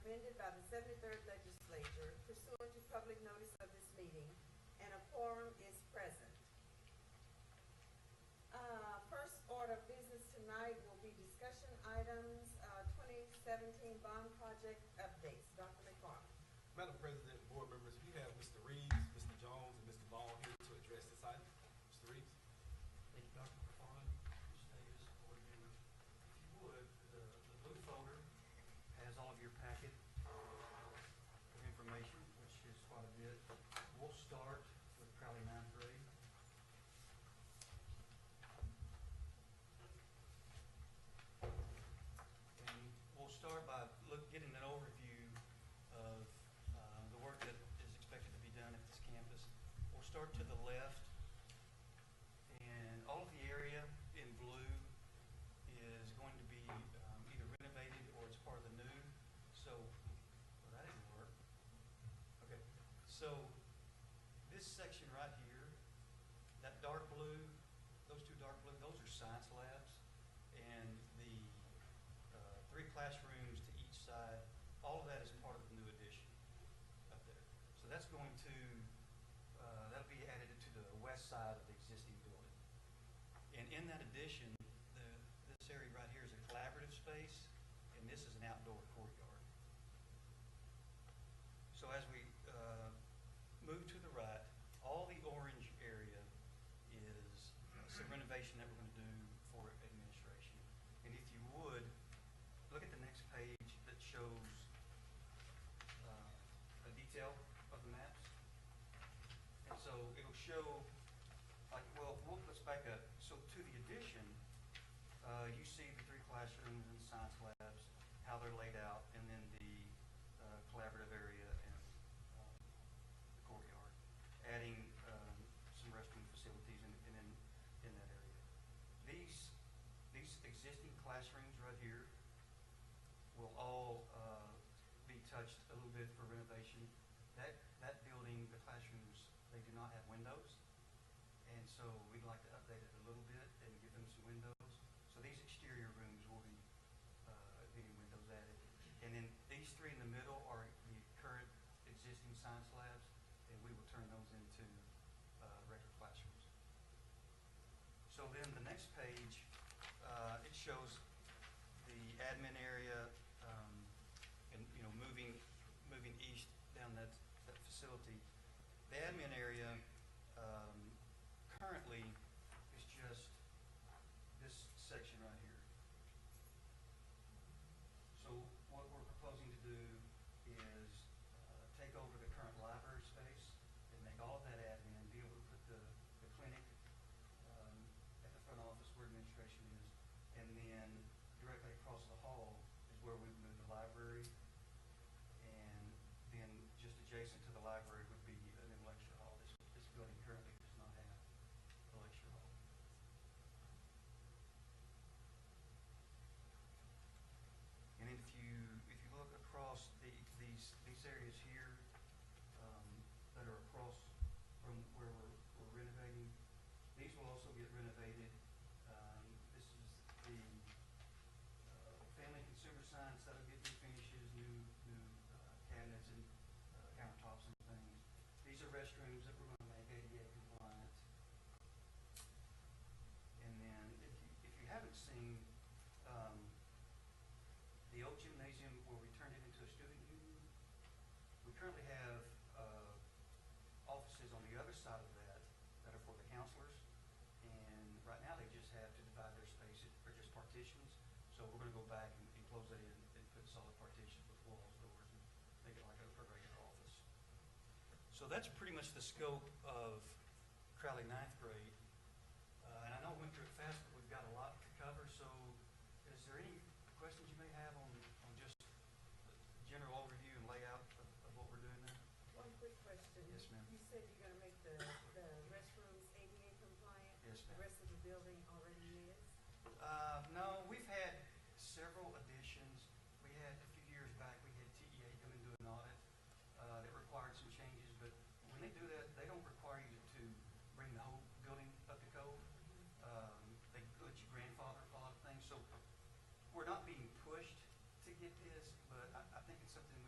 amended by the 73rd Legislature pursuant to public notice of this meeting, and a quorum is present. First order of business tonight will be discussion items, 2017 bond project updates. Dr. McFarland. Madam President, board members, we have Mr. Reeves, Mr. Jones, and Mr. Ball here to address this item. Mr. Reeves. Thank you, Dr. McFarland, Ms. Davis, board members. If you would, the blue folder has all of your packet of information, which is quite a bit. We'll start with Crowley ninth grade. And we'll start by getting an overview of the work that is expected to be done at this campus. We'll start to the left, and all of the area in blue is going to be either renovated or it's part of the new. So, well, that didn't work. Okay, so this section right here, that dark blue, those two dark blue, those are science labs, and the 3 classrooms to each side. All of that is part of the new addition up there. So that's going to, that'll be added to the west side of the existing building. And in that addition, this area right here is a collaborative space, and this is an outdoor courtyard. So as we move to the right, all the orange area is some renovation that we're going to do for administration. And if you would, look at the next page that shows a detail of the maps. And so it'll show, like, well, let's back up. So to the addition, you see the 3 classrooms and science labs, how they're laid out, and then the collaborative area and the courtyard, adding some restroom facilities in that area. These existing classrooms right here will all be touched a little bit for renovation. That building, the classrooms, they do not have windows, and so we'd like to update it a little bit and give them some windows. So these exterior rooms will be getting windows added. And then these 3 in the middle are the current existing science labs, and we will turn those into regular classrooms. So then the next page, it shows the admin area, and moving east down that facility. The admin area currently is just this section right here. So what we're proposing to do is take over the current library space and make all of that admin, be able to put the clinic at the front office where administration is, and then directly across the hall is where we move the library, and then just adjacent to the library would be a new lecture hall. This building currently does not have a lecture hall. And if you look across these areas here that are across from where we're renovating, these will also get renovated. This is the family and consumer science that'll get new finishes, new cabinets and countertops and things. These are restrooms that we're going to make ADA compliant. And then if you haven't seen the old gymnasium where we turned it into a student union, we currently have offices on the other side of that are for the counselors, and right now they just have to divide their spaces for just partitions. So we're going to go back and close that in and put solid partitions with walls, doors, and make it like a regular office. So that's pretty much the scope of Crowley ninth grade. And I know I went through it fast, but we've got a lot to cover. So is there any questions you may have on just the general overview and layout of what we're doing there? One quick question. Yes, ma'am. You said you're going to make the restrooms ADA compliant? Yes, ma'am. The rest of the building already is? No, we've had several additions. We had a few years back, we had TEA come and do an audit that required some changes, but when they do that, they don't require you to bring the whole building up to code. They let you grandfather a lot of things. So we're not being pushed to get this, but I think it's something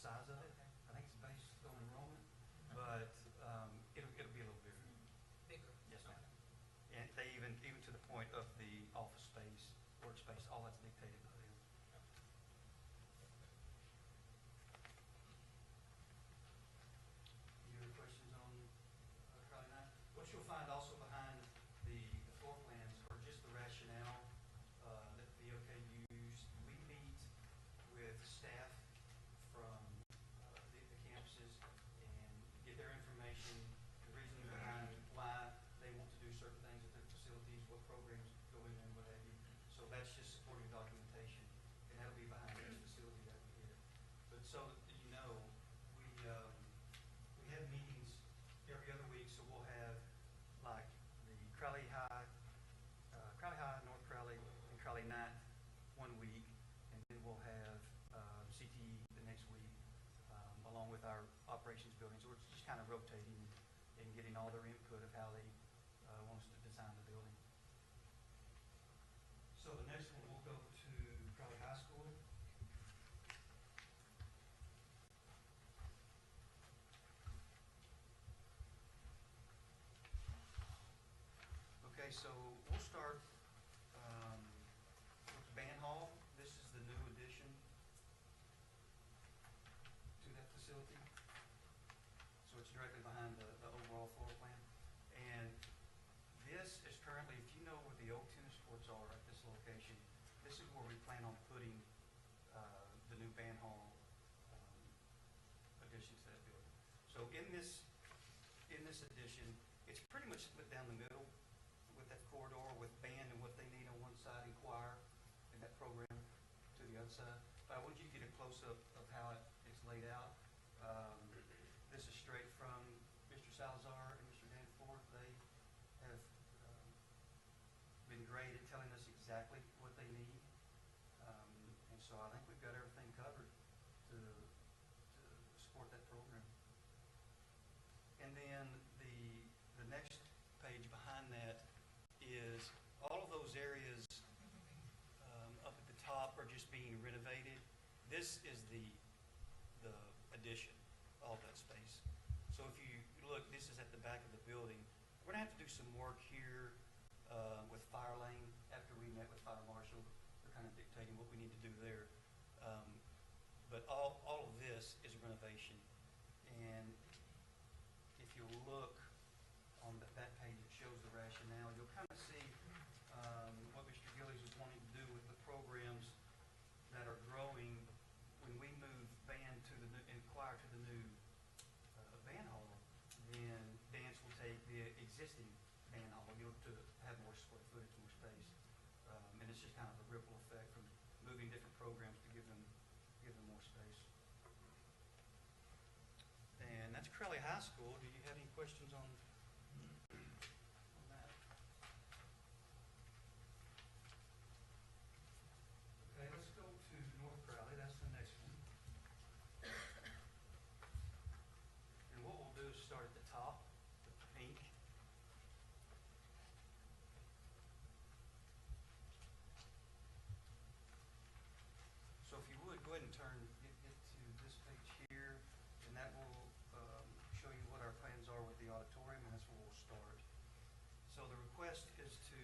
size of it. Okay. I think it's based on enrollment, but, it'll be a little bigger. Bigger? Yes, ma'am. And they even to the point of the office space, workspace, all that's dictated by them. Any other questions on Crowley Nine? What you'll find also behind the floor plans are just the rationale that the BOK used. We meet with staff from the campuses and get their information, the reasoning behind why they want to do certain things at their facilities, what programs go in and what have you. So that's just supporting documentation, and that'll be behind each facility that we hit. But so that you know, we have meetings every other week, so we'll have like the Crowley High, North Crowley, and Crowley Ninth one week, and then we'll have CTE the next week, along with our operations building. So we're just kind of rotating and getting all their input of how they want us to design the building. So the next one, we'll go to Crowley High School. Okay, so we'll start with the band hall. This is the new addition to that facility. So it's directly behind the overall floor plan. And this is currently, if you know where the old tennis courts are at this location, this is where we plan on putting the new band hall addition to that building. So in this addition, it's pretty much split down the middle with that corridor with band and what they need on one side and choir and that program to the other side. But I want you to get a close-up of how it's laid out. This is straight from Mr. Salazar and Mr. Danforth. They have been great at telling us exactly what they need. And so I think we've got everything covered to support that program. And then the next page behind that is all of those areas up at the top are just being renovated. This is the addition, all that space. So if you look, this is at the back of the building. We're gonna have to do some work here with fire lane. After we met with fire marshal, they're kind of dictating what we need to do there. But all of this is renovation. And if you look on that page, it shows the rationale. You'll kind of see what Mr. Gillies is wanting to do with the programs that are growing. When we move band to the new, and choir to the new band hall, then dance will take the existing band hall, you know, to have more square footage, more space. And it's just kind of a ripple effect from moving different programs to give them more space. And that's Crowley High School. Do you have any questions on that? Okay, let's go to North Crowley. That's the next one. And what we'll do is start at the top, with the pink. So if you would, go ahead and get to this page here, and that will show you what our plans are with the auditorium, and that's where we'll start. So the request is to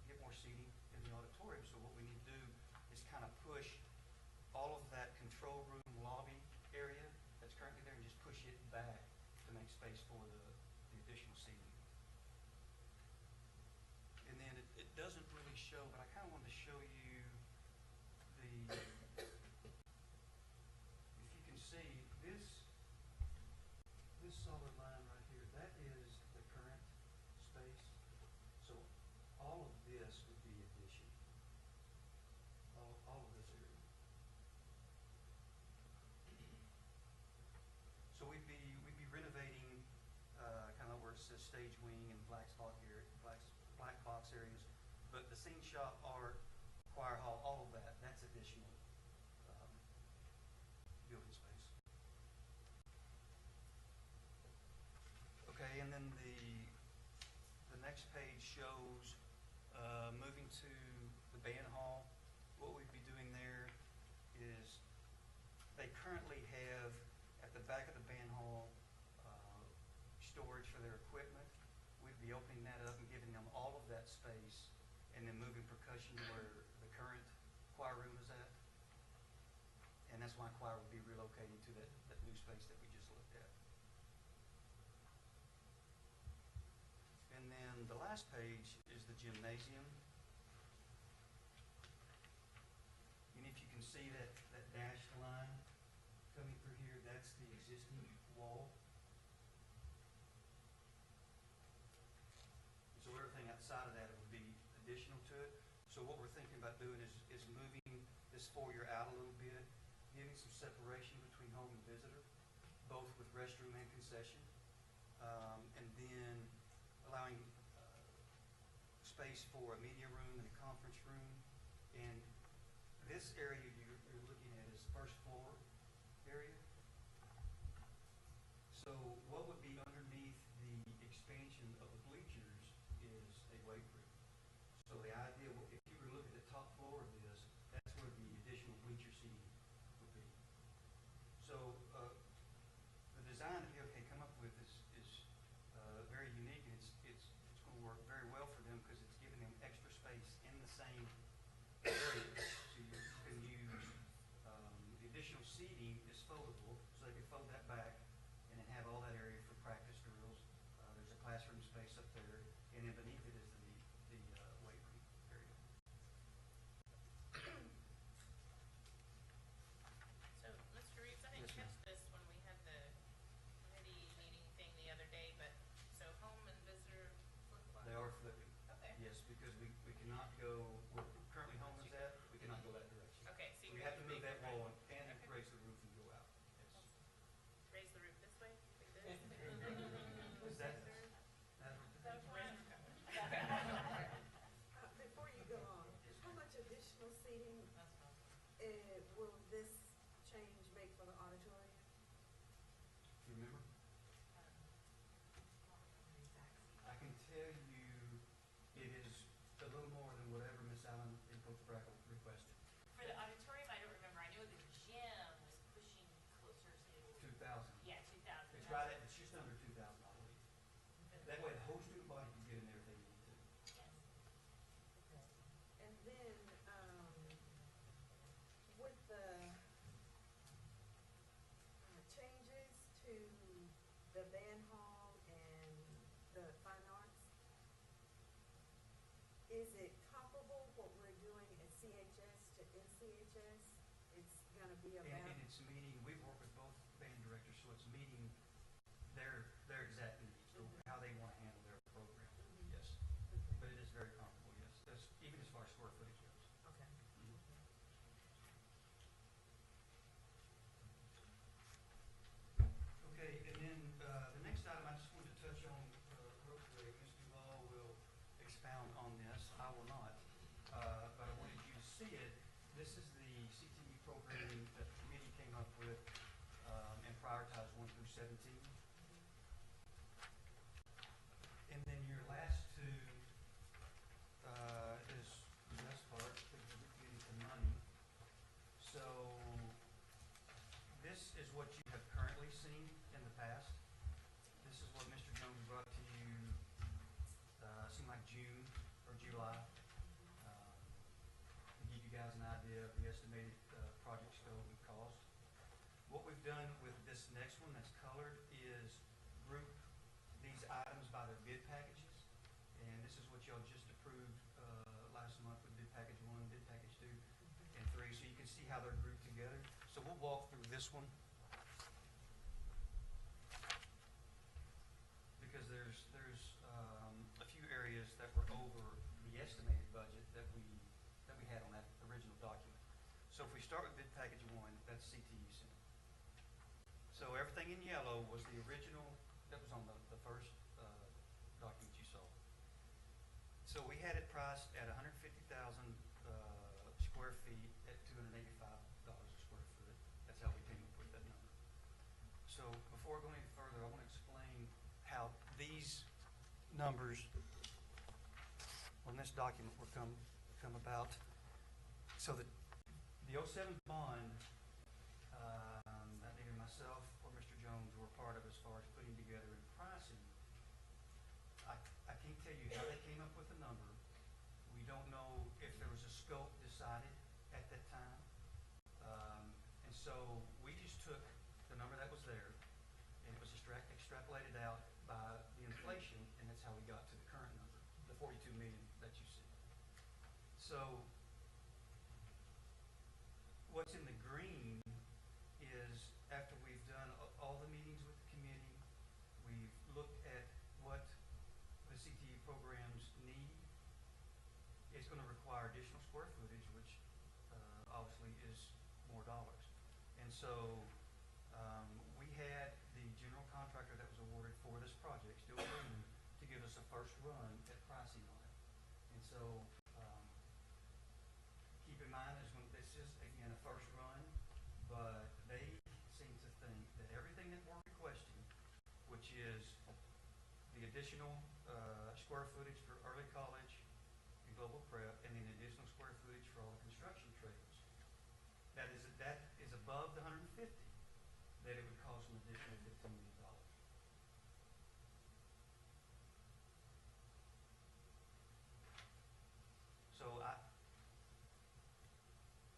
get more seating in the auditorium. So what we need to do is kind of push all of that control room lobby area that's currently there and just push it back to make space for the additional seating. And then it doesn't really show, but I kind of wanted to show you if you can see this solid line right here, that is the current space. So all of this would be addition. All of this area. So we'd be renovating kind of where it says stage wing and black box areas, but the scene shop, art, choir hall, all of that's additional building space. Okay, and then the next page shows moving to the band hall. What we'd be doing there is be opening that up and giving them all of that space, and then moving percussion to where the current choir room is at. And that's why choir would be relocating to that new space that we just looked at. And then the last page is the gymnasium. And if you can see that dashed line coming through here, that's the existing wall. So everything outside of that would be additional to it. So what we're thinking about doing is moving this foyer out a little bit, giving some separation between home and visitor, both with restroom and concession, and then allowing space for a media room and a conference room. And this area you're looking at is first floor area. So what would be underneath the expansion of the bleachers is a weight room. So the idea, if you were looking at the top floor of this, that's where the additional bleacher seating would be. So the design that BOK come up with is very unique, and it's going to work very well for them because it's giving them extra space in the same area. So you can use the additional seating is foldable, so they can fold that back and then have all that area for practice drills. There's a classroom space up there, and then beneath it is the weight room area. So, Mr. Reeves, I didn't Yes, ma'am. catch this when we had the committee meeting thing the other day, but, so home and visitor flip-flop? They are flipping. Okay. Yes, because we cannot go where currently home is at, we cannot go that direction. Okay, so We you're. have to move that wall and Okay. raise the roof and go out. Yes. Raise the roof this way, like this? Is that? Before you go on, how much additional seating, will this change make for the auditorium? Do you remember? I can tell you it is a little more than whatever Miss Allen and Coach Brackle requested. For the auditorium, I don't remember. I know the gym was pushing closer to, 2,000. yeah, 2,000. It's right at, it's just under 2,000, I believe. That way the whole student body can get in there if they need to. Yes. And then, with the changes to the band hall and the fine arts, is it comparable what we're doing at CHS to NCHS? It's gonna be And about, it's meeting, we've worked with both band directors, so it's meeting their exact needs, or how they want to handle their program. Yes. But it is very comparable, yes. Even as far as square footage goes. okay. Okay, and then the next item I just wanted to touch on real quick. Ms. Duval will expound on this. I will not. But I wanted you to see it. This is the CTE programming that the committee came up with and prioritized 1 through 17. And then your last two is the best part, because we're getting some money. So this is what you have currently seen in the past. This is what Mr. Jones brought to you, seemed like June or July. To give you guys an idea of the estimated project scope and cost. What we've done with this next one that's colored is group these items by their bid packages. And this is what y'all just approved last month with bid package 1, bid package 2, and 3. So you can see how they're grouped together. So we'll walk through this one. Because there's a few areas that were over the estimated budget that we had on that original document. So if we start with bid package 1, that's CTE Center. So everything in yellow was the original, that was on the first document you saw. So we had it priced at 150,000 square feet at $285 a square foot. That's how we came up with that number. So before I go any further, I want to explain how these numbers on this document were come about. So the 07 bond, not either myself or Mr. Jones were part of as far as putting together and pricing. I how they came up with the number. We don't know if there was a scope decided at that time. And so we just took the number that was there, and it was extrapolated out by the inflation, and that's how we got to the current number, the 42 million that you see. So what's in the green is after we've done all the meetings with the committee, we've looked at what the CTE programs need. It's going to require additional square footage, which obviously is more dollars. And so we had the general contractor that was awarded for this project, Steel Green, to give us a first run at pricing on it. And so keep in mind this is, again, a first run, but they seem to think that everything that we're requesting, which is the additional square footage for early college and global prep, and then additional square footage for all the construction trades, that is above the 150, that it would cost an additional $15 million. So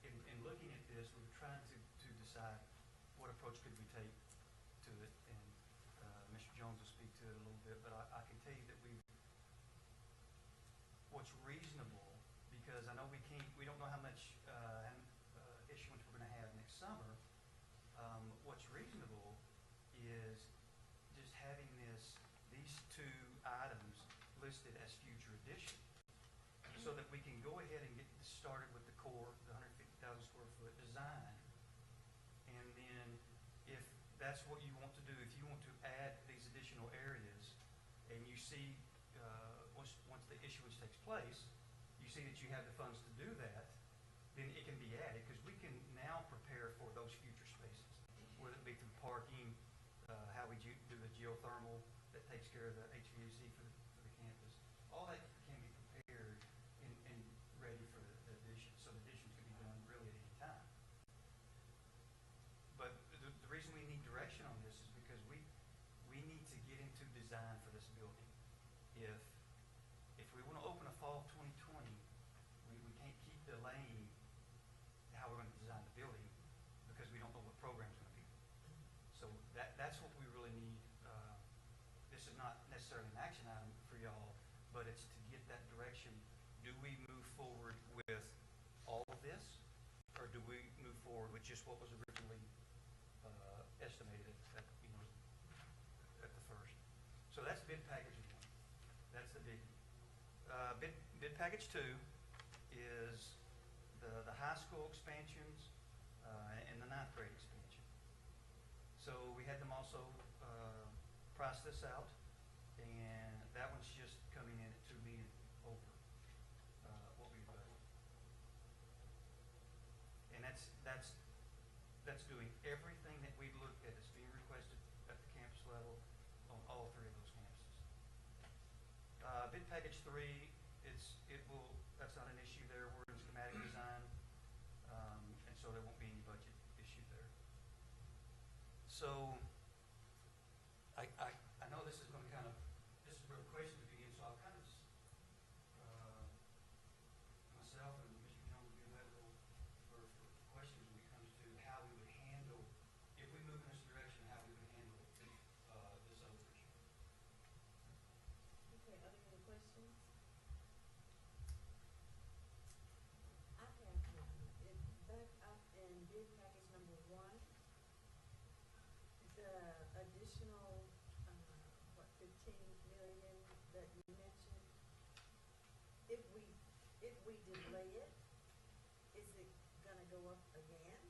in looking at this, we were trying to decide what approach could we take to it, and Mr. Jones will speak to it a little bit, but I can tell you that what's reasonable, because I know we don't know how much issuance we're gonna have next summer. What's reasonable is just having these two items listed as future addition, so that we can go ahead and get this started with the core, the 150,000 square foot design. And then if that's what you want to do, if you want to add these additional areas, and you see, once the issuance takes place, you see that you have the funds to do that, then it can be added, because we can now prepare for those future spaces, whether it be through parking, how we do the geothermal that takes care of the HVAC for the campus. All that can be prepared and ready for the addition, so the additions can be done really at any time. But the reason we need direction on this is because we need to get into design for this building. If we want to open a fall of 2020, we can't keep delaying how we're going to design the building, because we don't know what program's going to be. So that's what we really need. This is not necessarily an action item for y'all, but it's to get that direction. Do we move forward with all of this, or do we move forward with just what was originally estimated at the first? So that's bid package one. That's the biggie. Bid package two is the high school expansions and the ninth grade expansion. So we had them also price this out, and that one's just coming in at $2 million over what we budgeted. And that's doing everything that we looked at that's being requested at the campus level on all three of those campuses. Bid package three, that's not an issue there. We're in schematic design, and so there won't be any budget issue there. So I know this is going to this is where the questions begin, so I'll kind of just, myself and Mr. Jones will be available for questions when it comes to how we would handle, if we move in this direction, how we would handle this overage. Okay, other any questions? I have one. Back up in bid package number one, the additional, 15 million that you mentioned, if we delay it, is it gonna go up again?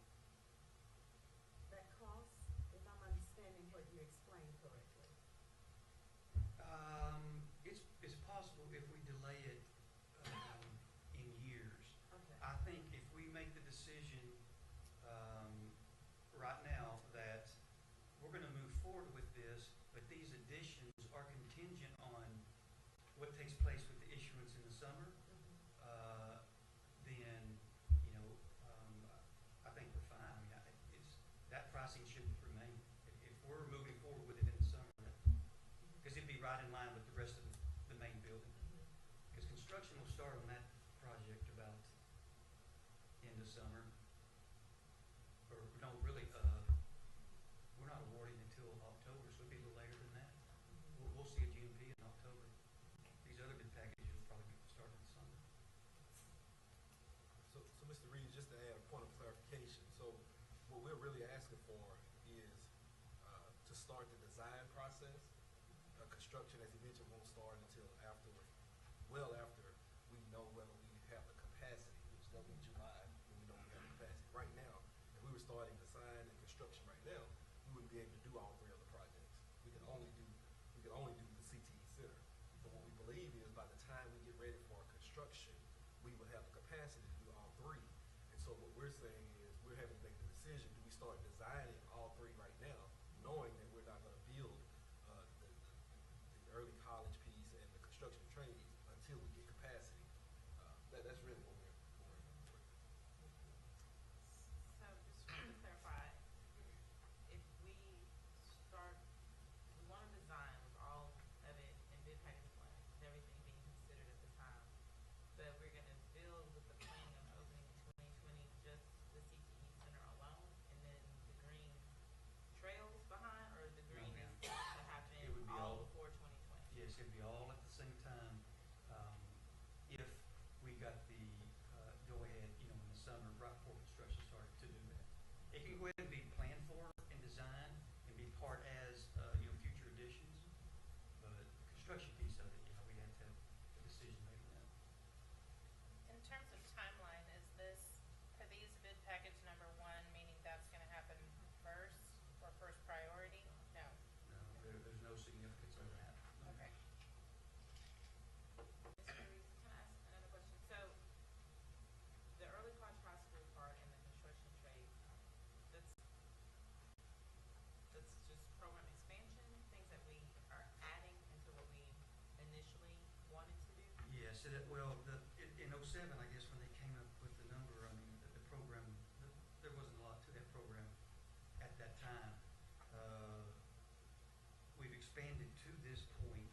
That cost, if I'm understanding what you explained correctly? It's possible if we delay it in years. Okay. I think if we make the decision right now that we're going to move forward with this, but these additions are contingent on what takes place with the issuance in the summer, then I think we're fine. I mean, that pricing shouldn't remain if we're moving forward with it in the summer, because it'd be right in line with the rest of the main building. this summer. Or, no, really, we're not awarding until October, so it'll be a little later than that. We'll see a GMP in October. These other bid packages will probably be starting in summer. So Mr. Reed, just to add a point of clarification, so what we're really asking for is to start the design process. Construction, as you mentioned, won't start until well after we know whether we have the capacity, which that'll be July, when we know we have the capacity. Right now, if we were starting design and construction right now, we wouldn't be able to do all three other projects. We can only do the CTE Center. But what we believe is by the time we get ready for construction, we will have the capacity to do all three. And so what we're saying is we're having to make the decision, do we start designing all three right now, knowing that we're not gonna build the early college piece and the construction training until we get capacity. That's really what we're. So just to clarify, if we start, we want to design with all of it in bid package one, with everything being considered at the time, but we're gonna build with the planning on opening in 2020, just the CTE Center alone, and then the green trails behind, or the green No, is to happen It would be all all- before 2020? Yes, it'd be all at the same time. If we got the go-ahead, in the summer, right before construction started, to do that. It can go ahead and be planned for and designed and be part as, future additions. But the construction piece of it, we have to have a decision made on that. In terms of timeline, are these bid package number one, meaning that's gonna happen first, or first priority? No. No, there's no significance on that. Okay. Mr. Reeves, can I ask another question? So, the early college high school part and the construction trades, that's just program expansion, things that we are adding into what we initially wanted to do? Yes, in '07, I guess, when they came up with the number, I mean, the program, there wasn't a lot to that program at that time. We've expanded to this point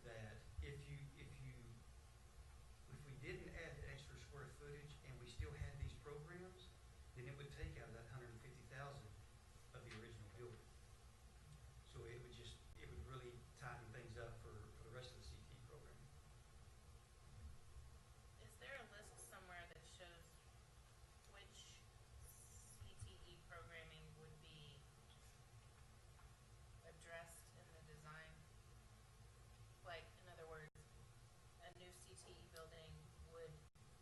that if we didn't add the extra square footage and we still had these programs, then it would take out of that 150,000 of the original building. So it would really tighten things up for the rest of the CTE program. Is there a list somewhere that shows which CTE programming would be addressed in the design? Like, in other words, a new CTE building would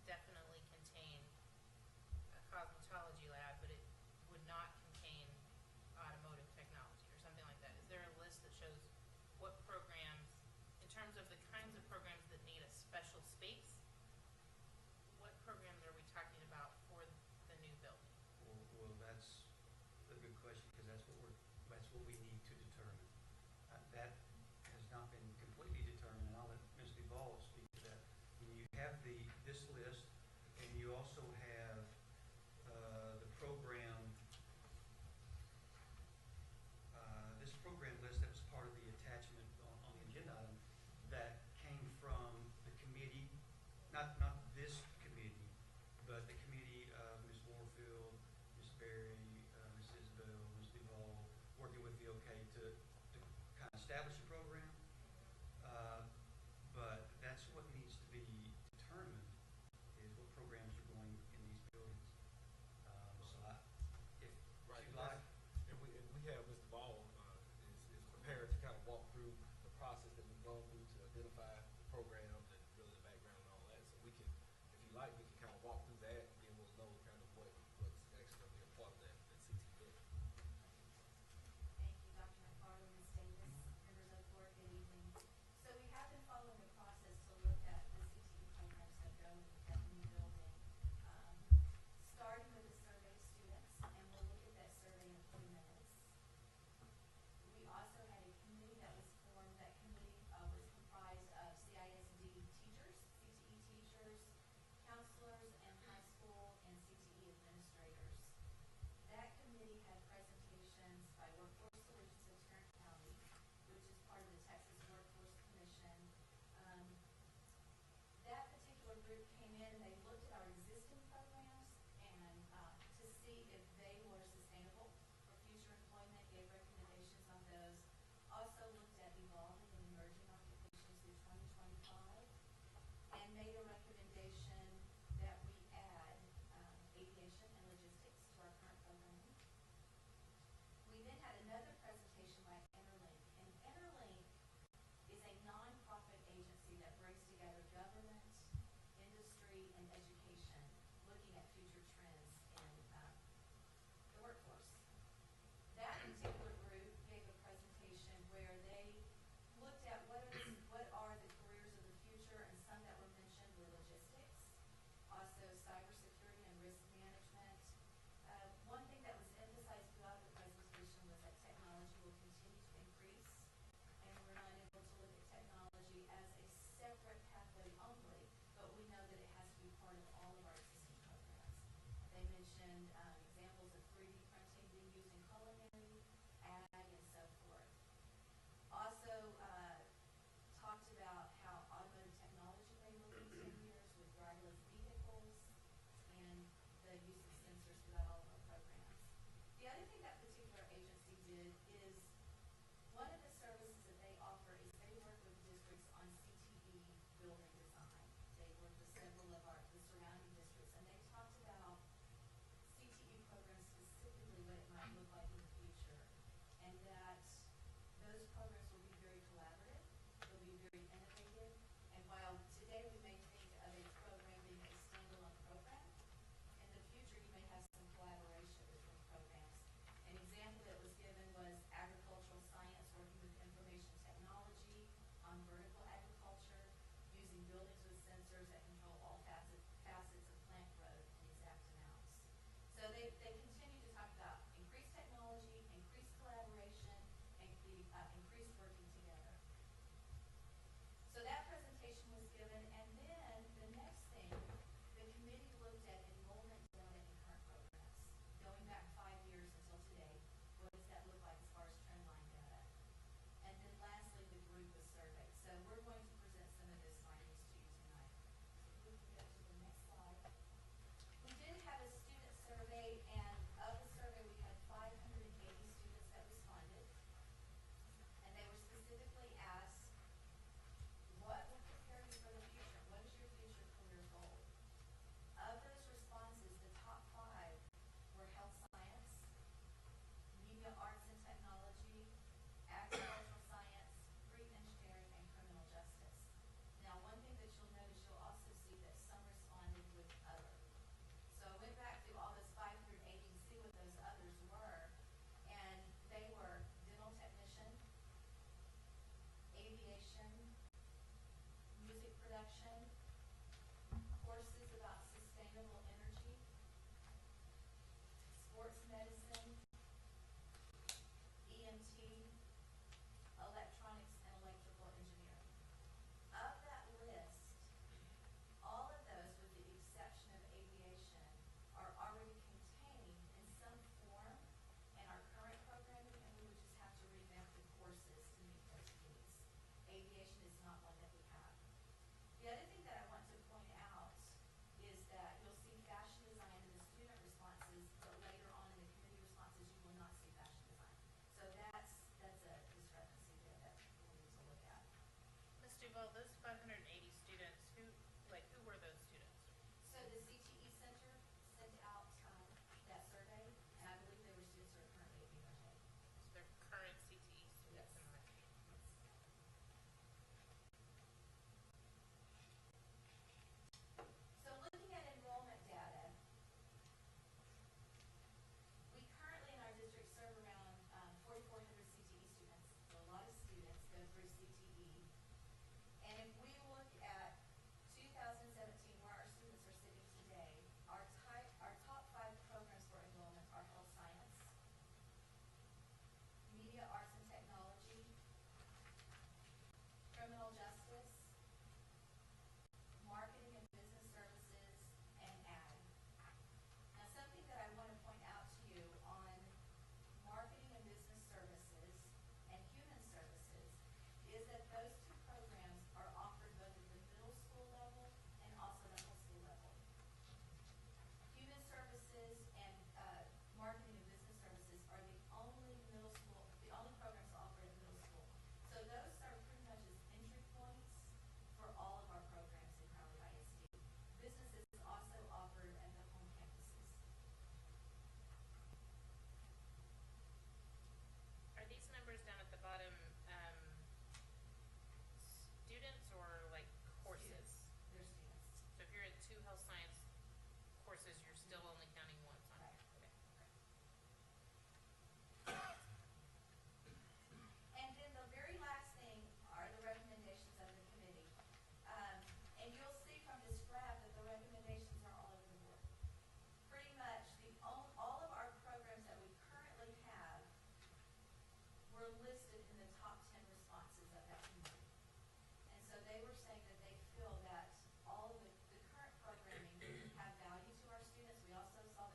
definitely contain a cosmetology lab, but it would not contain automotive technology or something like that. Is there a list that shows what programs, in terms of the kinds of programs that need a special space, what programs are we talking about for the new building? Well, that's a good question, because that's what we need to determine. That has not been completely determined, and I'll let Ms. Duval speak to that. When you have this list, and you also have the program, this program list that was part of the attachment on the agenda item, that came from the committee, not this committee, but the committee of Ms. Warfield, Ms. Berry, Ms. Isabel, Ms. Duval, working with VOK to kind of establish a program. But that's what needs to be determined, is what programs are going in these buildings. If Right, you'd like. and we have Mr. Ball is prepared to kind of walk through the process that we've gone through to identify the programs and really the background and all that. So we can, if you like, we can kind of walk through that, and then we'll know kind of what's actually going to be a part of that CTE building. Thank you, Dr. McFarland, Ms. Davis, members of the still only counting once on Right. here, okay. And then the very last thing are the recommendations of the committee. And you'll see from this graph that the recommendations are all over the board. Pretty much all of our programs that we currently have were listed in the top 10 responses of that committee. And so they were saying that they feel that all of the current programming have value to our students. We also saw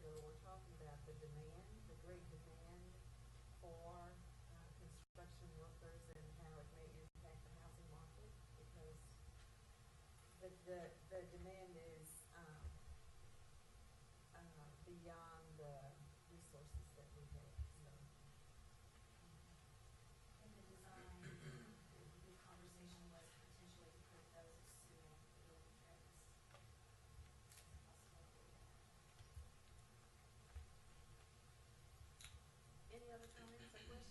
ago were talking about the demand, the great demand for, construction workers and how it may impact the housing market because the demand is, beyond the resources that we have, so. In the design, the conversation was potentially to put those as sewer, the building trays. As a possibility. Any other comments or questions?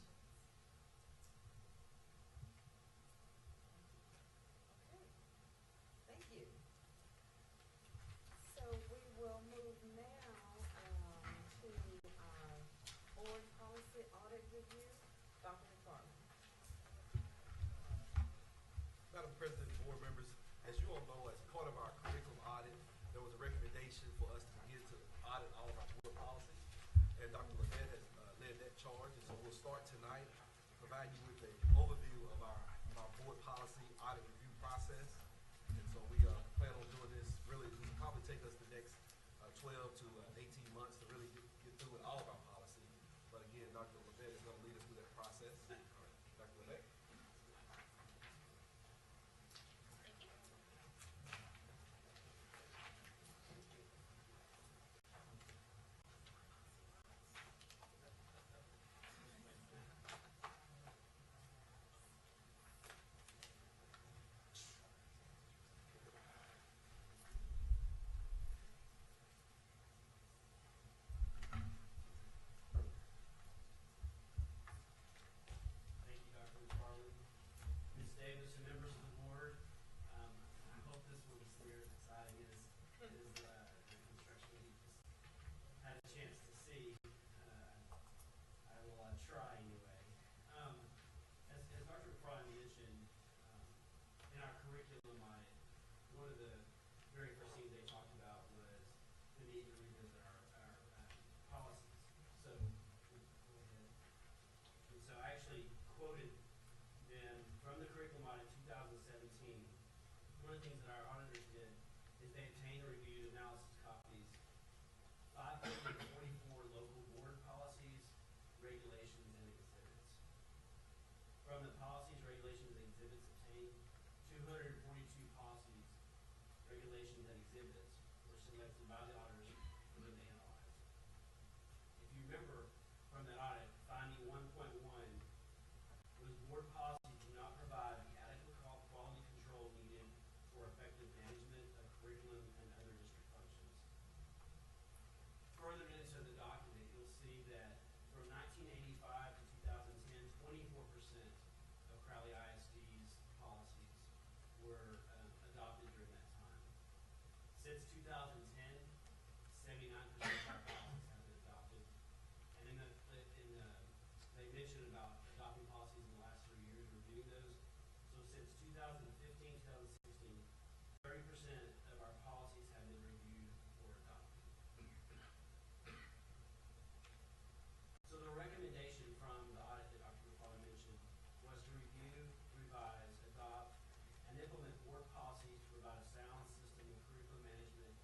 Okay, thank you. So we will move now, to our board policy audit review. Dr. McFarland. Madam President, board members, as you all know, as part of our curriculum audit, there was a recommendation for us to begin to audit all of our board policies. And Dr. Levette has led that charge, and so we'll start tonight, provide you with an overview of our board policy audit review process. And so we plan on doing this, really, it will probably take us the next 12 to 18 months to really get through with all of our policies. But again, Dr. Levette is going to lead us through that process. All right, Dr. Levette. Thank you. Thank you, Dr. McFarland. Ms. Davis and members of the board, I hope this one is clear as exciting as the construction we just had a chance to see. I will try anyway. As Dr. McFarland mentioned, in our curriculum audit, one of the very first things they talked about was the need to revisit our policies. So, go ahead. And so I actually quoted them from the curriculum audit 2017. One of the things that our auditors did is they obtained and reviewed analysis copies, 544 local board policies, regulations, and exhibits. From the policies, regulations, and exhibits obtained, 242 policies, regulations, and exhibits were selected by the auditors for them to analyze. If you remember from that audit, finding 1.1 was board policies do not provide the adequate quality control needed for effective management of curriculum and other district functions. Further into the document, you'll see that from 1985 to 2010, 24% of Crowley ISD's policies were adopted during that time. Since 2010, 79% of our policies have been adopted. And they mentioned about adopting policies in the last 3 years, reviewing those. So since 2015, 2016, 30% of our policies have been reviewed or adopted. So the recommendation from the audit that Dr. McFarland mentioned was to review, revise, adopt, and implement board policies to provide a sound system of curriculum management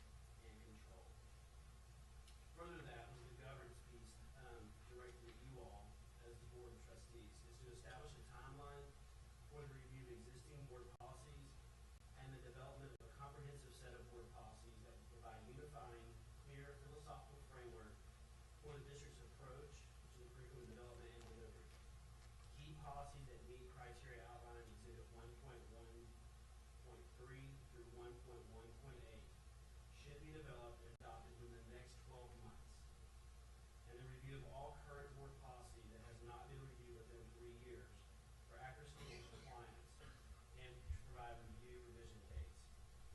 and control. Further to that was the governance piece directed at you all as the board of trustees, is to establish a timeline for the review of existing board policies and the development of a comprehensive set of board policies that will provide unifying, clear philosophical framework for the district's approach to curriculum development and delivery. Key policies that meet criteria outlined in Exhibit 1.1.3 through 1.1.8 should be developed and adopted within the next 12 months. And the review of all current board policy that has not been reviewed within 3 years for accuracy and compliance, and to provide review revision dates.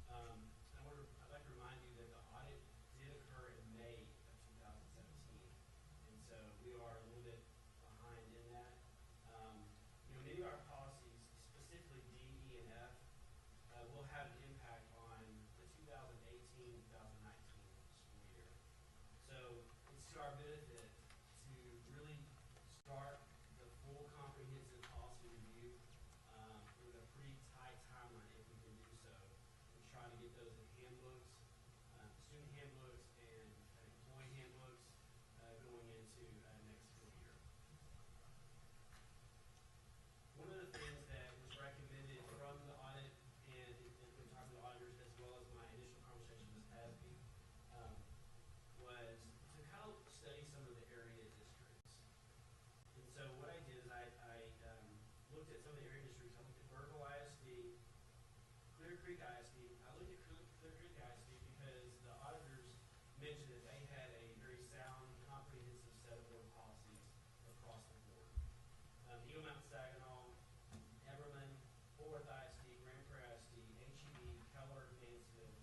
I'd like to remind you that the audit did occur in May of 2017, and so we are a little bit behind in that. Many of our policies, specifically D, E, and F, will have an impact on the 2018-2019 school year. So it's to our benefit to really start the full comprehensive policy review with a pretty tight timeline if we can do so. We're trying to get those in handbooks, student handbooks and employee handbooks mentioned that they had a very sound, comprehensive set of board policies across the board. Eagle Mountain Saginaw, Everman, Fort Worth ISD, Grand Prairie ISD, HEB, Keller, Mansfield,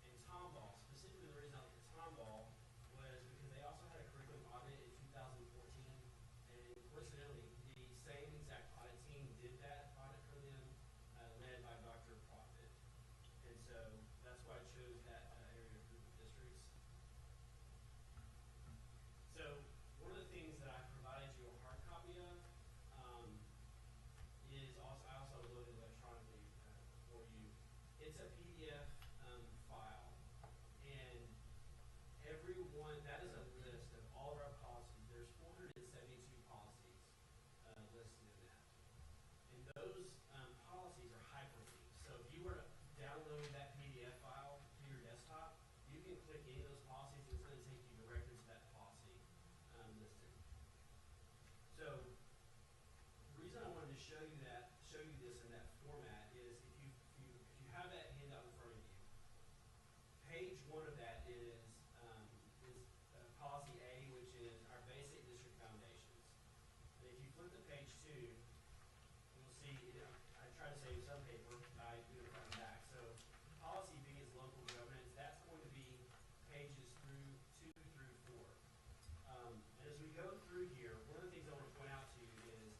and Tomball. Specifically, the reason I looked at Tomball was because they also had a curriculum audit in 2014, and coincidentally, the same exact audit team did that audit for them, led by Dr. Profit. And so that's why I chose that area of group of districts. So one of the things that I provided you a hard copy of is also, I also loaded electronically for you. It's a PDF file, and everyone, that is a list of all of our policies. There's 472 policies listed in that. And those policies are hyperlinked. So if you were to download that PDF file to your desktop, you can click any of those policies and it's going to take you directly to that policy listing. So the reason I wanted to show you this in that format is if you have that handout in front of you, page 1 of that is policy A, which is our basic district foundations. And if you flip to page 2, you'll see, I tried to save some paper by doing it front and back. So policy B is local governance. That's going to be pages 2 through 4. And as we go through here, one of the things I want to point out to you is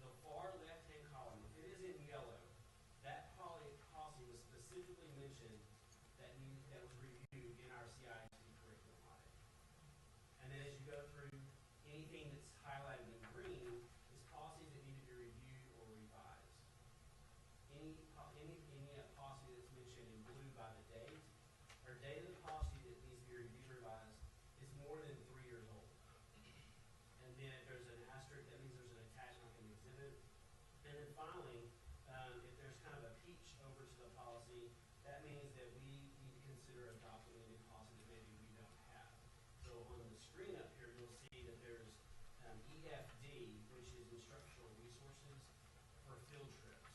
the far left-hand column. If it is in yellow, that policy was specifically mentioned that was reviewed in our CISD curriculum audit. And then as you go through, anything that's highlighted in green is policies that need to be reviewed or revised. Any policy that's mentioned in blue by the date, or date of the policy that needs to be reviewed or revised is more than 3 years old. And then if there's an asterisk, that means there's an attachment like an exhibit. And then finally, if there's kind of a peach over to the policy, that means that we need to consider adopting a new policy that maybe we don't have. So on the screen up here, you'll see that there's EFD, which is instructional resources for field trips.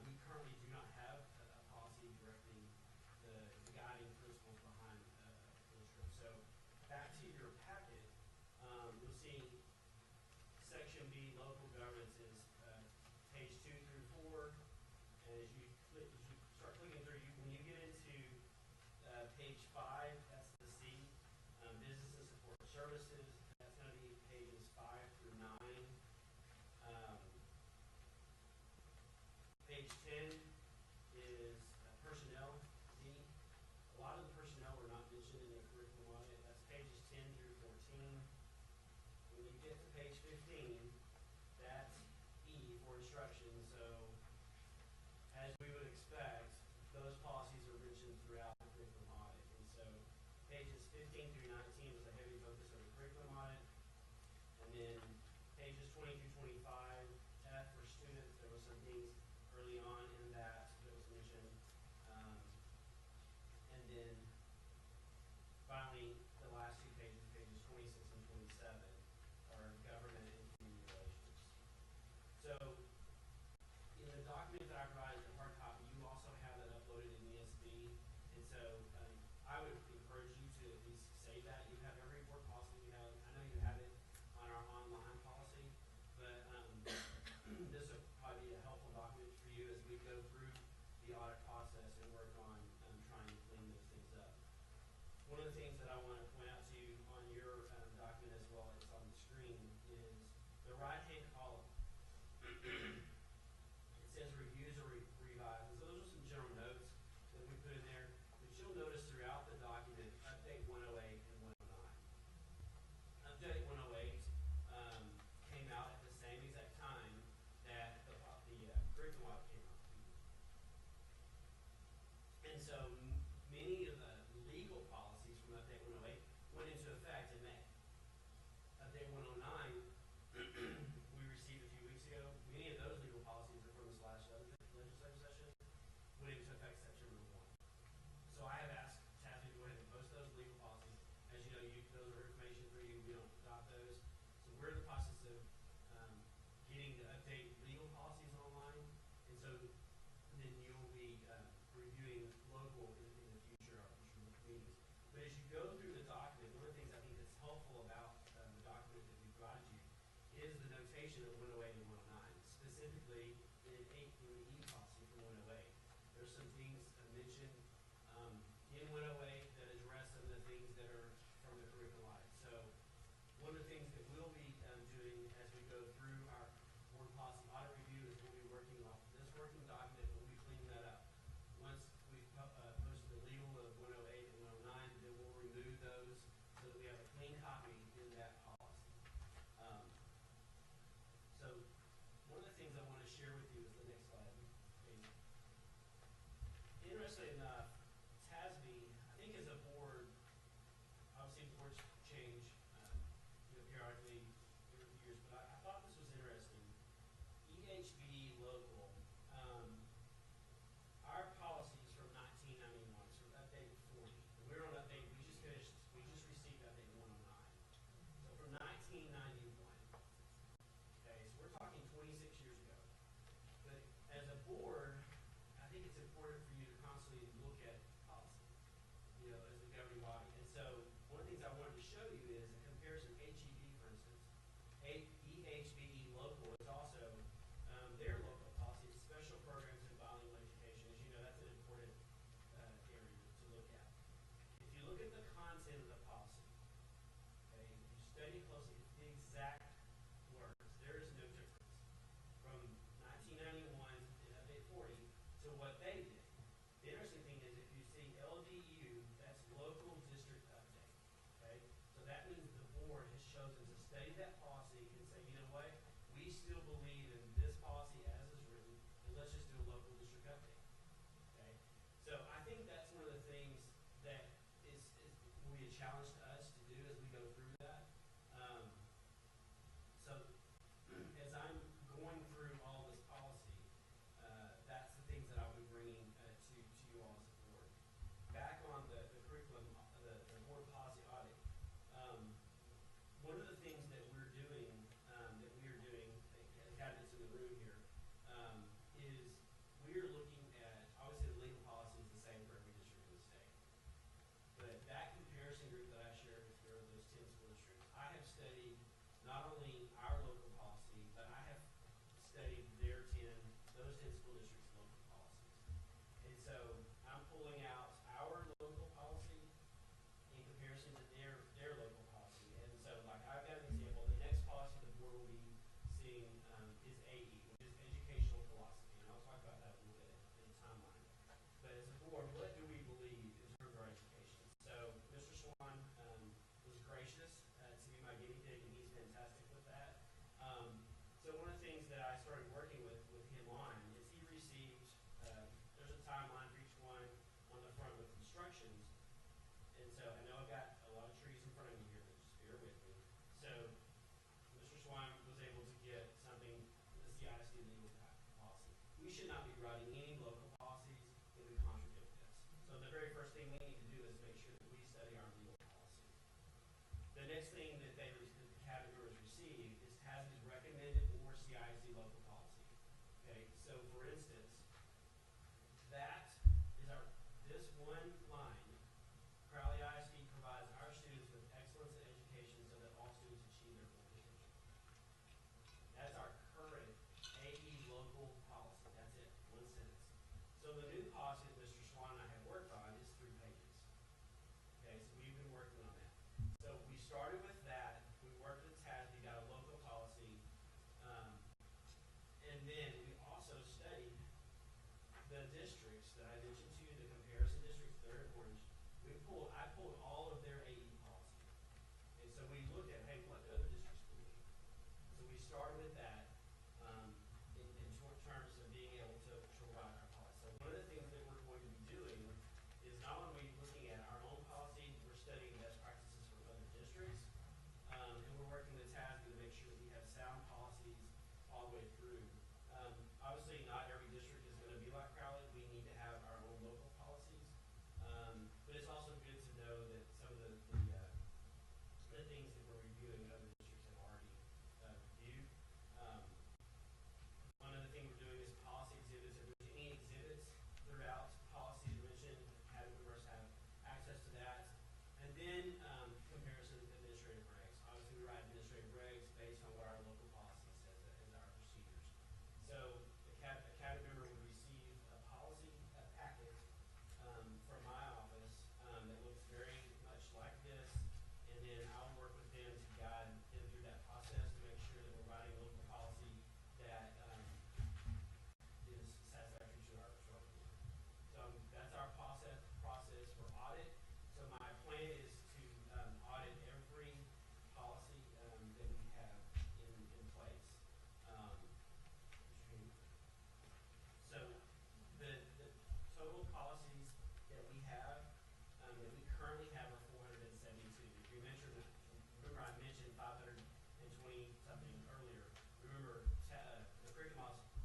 We currently do not have a policy directing the guiding principles behind field trips. So back to your packet, you'll see section B, local governance, is page 2 through 4. And as you start clicking through, when you get into page 5, that's the C, business and support services. That's going to be pages 5 through 9. Page 10 is personnel, D. A lot of the personnel were not mentioned in the curriculum audit. That's pages 10 through 14. When you get to page 15, that's E for instruction. So as we would expect, those policies are mentioned throughout the curriculum audit. And so pages 15 through 19 was a heavy focus on the curriculum audit. And then pages 20 through 25, F for students, there was some things early on in that was mentioned. And then finally, the last 2 pages, pages 26 and 27, are government and community relations. So in the document that I provided in hard copy, you also have that uploaded in ESB. And so I would encourage you to at least save that. You have every board policy we have. I know you have it on our online policy, but this will probably be a helpful document for you as we go through the audit process and work on trying to clean those things up. One of the things that I want to point out to you on your document as well as on the screen is the right-hand column. It says reviews or revise. And so those are some general notes that we put in there. But you'll notice throughout the document, update 108 and 109. Update 108 came out at the same exact time that the curriculum audit came out. And so many of the legal policies from Update 108 went into effect in May. Update 109 we received a few weeks ago. Many of those legal policies are from this last legislative session, went into effect September 1. So I have asked Tasby to go ahead and post those legal policies. As you know, those are information for you. We don't adopt those. So we're in the process of getting the update legal policies online. And so then you'll be reviewing local in the future, our future meetings. But as you go through the document, one of the things I think that's helpful about the document that we provided you is the notation of 108 and 109, specifically in the E policy for 108. There's some things mentioned in 108 that address some of the things that are from the curriculum audit. So one of the things that we'll be doing as we go through our board policy audit review is we'll be working off this working document, we'll be cleaning that up. Once we've posted the legal of 108 and 109, then we'll remove those so that we have a clean copy in that policy. So one of the things I want to share with you is the next slide. Interestingly enough, TASB, I think as a board, obviously boards change periodically over the years, but I thought this was interesting. EHB local, our policies from 1991, so update 40. And we're on update, we just received update 109. So from 1991. Okay, so we're talking 26 years ago. But as a board, I think it's important for you to constantly look at policy, as the governing body. And so one of the things I wanted to show you is a comparison of HEB, for instance. EHBE local is also their local policy, it's special programs in bilingual education. As you know, that's an important area to look at. If you look at the content of the policy, okay, if you study closely, it's the exact words. There is no difference from 1991 in update 40 to what they did. The interesting thing is if you see LDU, that's local district update. Okay? So that means the board has chosen to study that policy and say, you know what, we still believe in this policy as is written, and let's just do a local district update. Okay? So I think that's one of the things that will be a challenge to us to do as we go through that. So as I'm going through all this policy, that's the things that I'll be bringing to you all as a board. Back on the curriculum, the board policy audit, one of the things that we're doing, cabinets in the room here, is we're looking at, obviously the legal policy is the same for every district in the state. But that comparison group that I shared with you, those 10 school districts, I have studied not only our local policy, but I have studied those 10 school districts' local policies. And so I'm pulling out our local policy in comparison to their local policy. And so, like, I've got an example. The next policy the board will be seeing is AE, which is educational philosophy. And I'll talk about that a little bit in the timeline. But as a board, what do we believe in terms of our education? So Mr. Swan was gracious to be my guinea pig, and he's fantastic with that. So one of the things that I started working with him on is he received, there's a timeline for each one on the front with instructions. And so I know I've got a lot of trees in front of me here, but just bear with me. So Mr. Swan was able to get something, the CISD legal policy. We should not be writing any local policies that would contradict this. So the very first thing we need to do is make sure that we study our legal policy. The next thing that the categories received is TASB's recommended or CISD local policy. Okay, so for instance, that is this one line, Crowley ISD provides our students with excellence in education so that all students achieve their full potential. That's our current AE local policy. That's it, one sentence. So the new policy that Mr. Swan and I have worked on is 3 pages. Okay, so we've been working on that. So we started with that. We worked with TASB, got a local policy, and then we also studied the districts that I mentioned to you, the comparison districts, they're in orange. I pulled all of their AE policy. And so we looked at, hey, what other districts do we need? So we started with that in short terms of being able to provide our policy. So one of the things that we're going to be doing is not only looking at our own policy, we're studying best practices from other districts, and we're working with TASB to make sure that we have sound policies all the way through. Obviously, not every district is going to be like Crowley. We need to have our own local policies. But it's also good to know that some of the things that we're reviewing other districts have already reviewed. policies that we have, that we currently have are 472. If you remember I mentioned 520 something earlier. Remember, the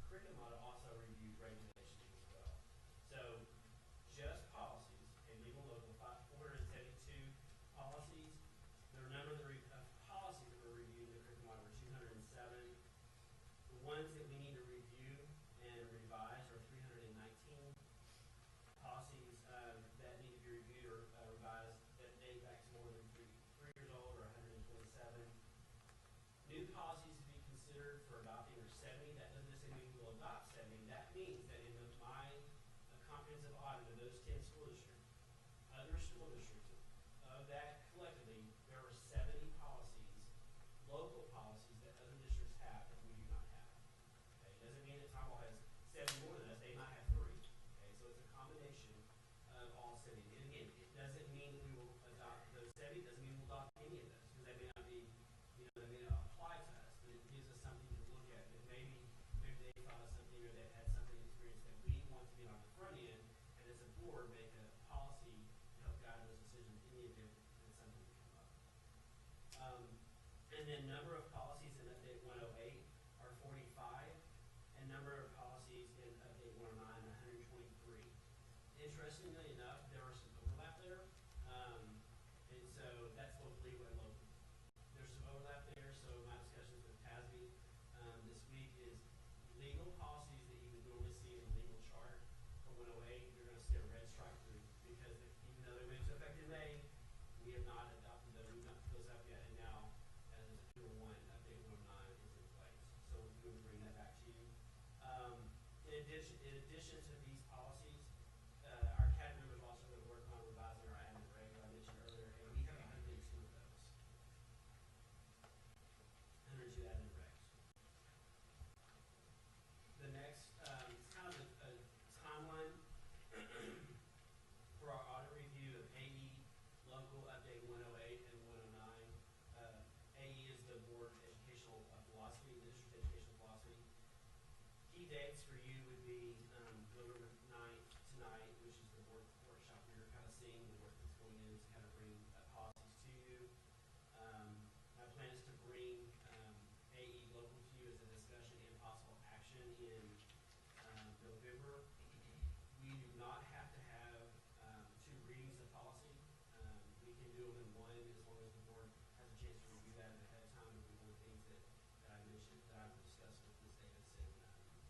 curriculum model also reviews regulations as well. So just policies and legal and local, 472 policies. The number of policies that were reviewed in the curriculum model were 207. The ones that we need to review and revise are 319 policies that need to be reviewed or revised that date back to more than 3 years old, or 127. New policies to be considered for adopting are 70. That doesn't necessarily mean we'll adopt 70. That means that in my comprehensive audit of those 10 school districts, other school districts, of that collectively, there are 70 policies, local policies that other districts have that we do not have. Okay? It doesn't mean that Tomball has 70 more than us. They might have 3. Okay? So it's a combination of all 70. And again, it doesn't mean that we will adopt those 70. It doesn't mean we'll adopt any of those, because they may not be, they may not apply to us. But it gives us something to look at. That maybe they thought of something, or they had something experience that we want to get on the front end, and as a board make a policy to help guide those decisions in the event that something would come up. And then number of policies in update 108 are 45, and number of policies in update 109 are 123. Interestingly enough, there are some overlap there, and so that's both legal and local. There's some overlap there, so my discussions with TASB this week is legal policies that you would normally see in a legal chart for 108, you're going to see a red stripe through, because even though they went into effect in May, we have not adopted those, we've not put those up yet, and now, as of April 1, update 109 is in place. So we would bring that back to you. In addition to these policies, our CAD members also going to work on revising our admin reg that I mentioned earlier, and we have 102 of those. 102 admin regs. The next, it's kind of a timeline for our audit review of AE, local update 108 and 109. AE is the board educational philosophy, the district educational philosophy. Key dates for you would be November 9th tonight, which is the board workshop where you're kind of seeing the work that's going in to kind of bring policies to you. My plan is to bring AE local to you as a discussion and possible action in November. We do not have to have 2 readings of policy. We can do them in one, as long as the board has a chance to review that ahead of time. Would be one of the things that I mentioned that I will discuss with Ms. Davidson,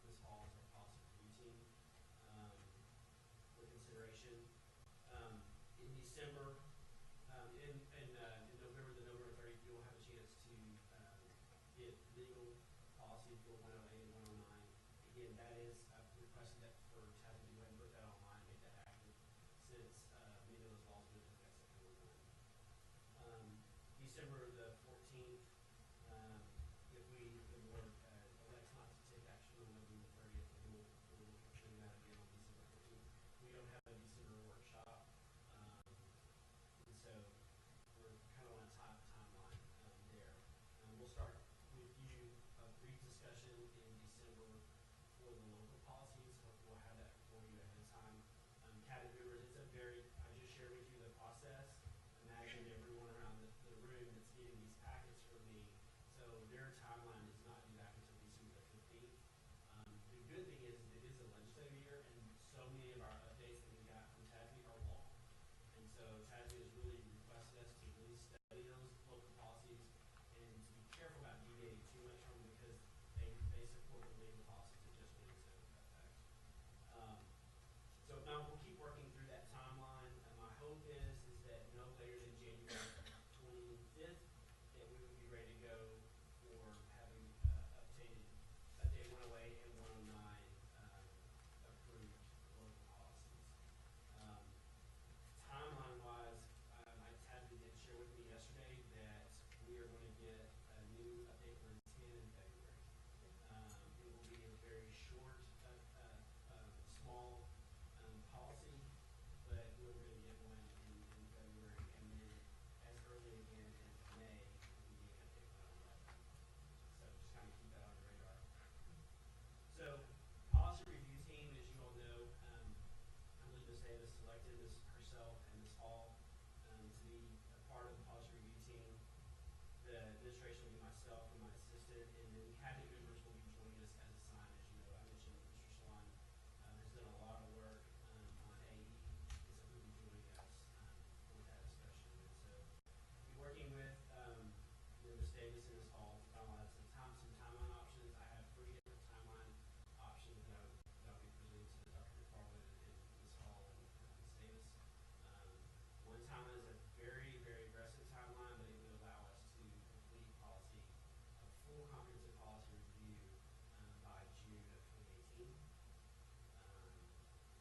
Ms. Hall, as our policy review team, for consideration. In December, in November, the November 30th, you'll have a chance to get legal policy for 108 and 109. Again, that is requested that for TASB to go ahead and put that online, make that active, since many of those laws went into effect September 1. December the 14th, if the board elects not to take action on November 30th, then we'll bring that again on December 14th. We don't have a December workshop, and so we're kind of on a timeline there. We'll start with you a brief discussion in December for the local policies. Hopefully we'll have that for you ahead of time. Cabinet members, I just shared with you the process. Imagine everyone around the room that's getting these packets from me, so their timeline is not due back until December the 15th. The good thing is it is a legislative year, and so many of our updates that we got from TASB are long. And so TASB has really requested us to really study those local policies and to be careful about deviating too much from them, because they support the legal policies that just went into effect. So now we'll keep working through that timeline. My hope is that no later than January 25th, that we would be ready to go for having updated update 108 and 109 approved local policies. Timeline-wise, my TASB did share with me yesterday that we are going to get a new update for 10 in February. It will be a and then cabinet members will be joining us as a sign. As you know, I mentioned Mr. Swan has done a lot of work on AE, and so he'll be joining us for that discussion. And so be working with Ms. Davis in this hall to finalize some timeline options. I have 3 different timeline options that I'll be presenting to Dr. McFarland and Ms. Hall and Ms. Davis. One timeline is a very, very aggressive timeline, but it would allow us to complete policy, a full comprehensive policy review by June of 2018.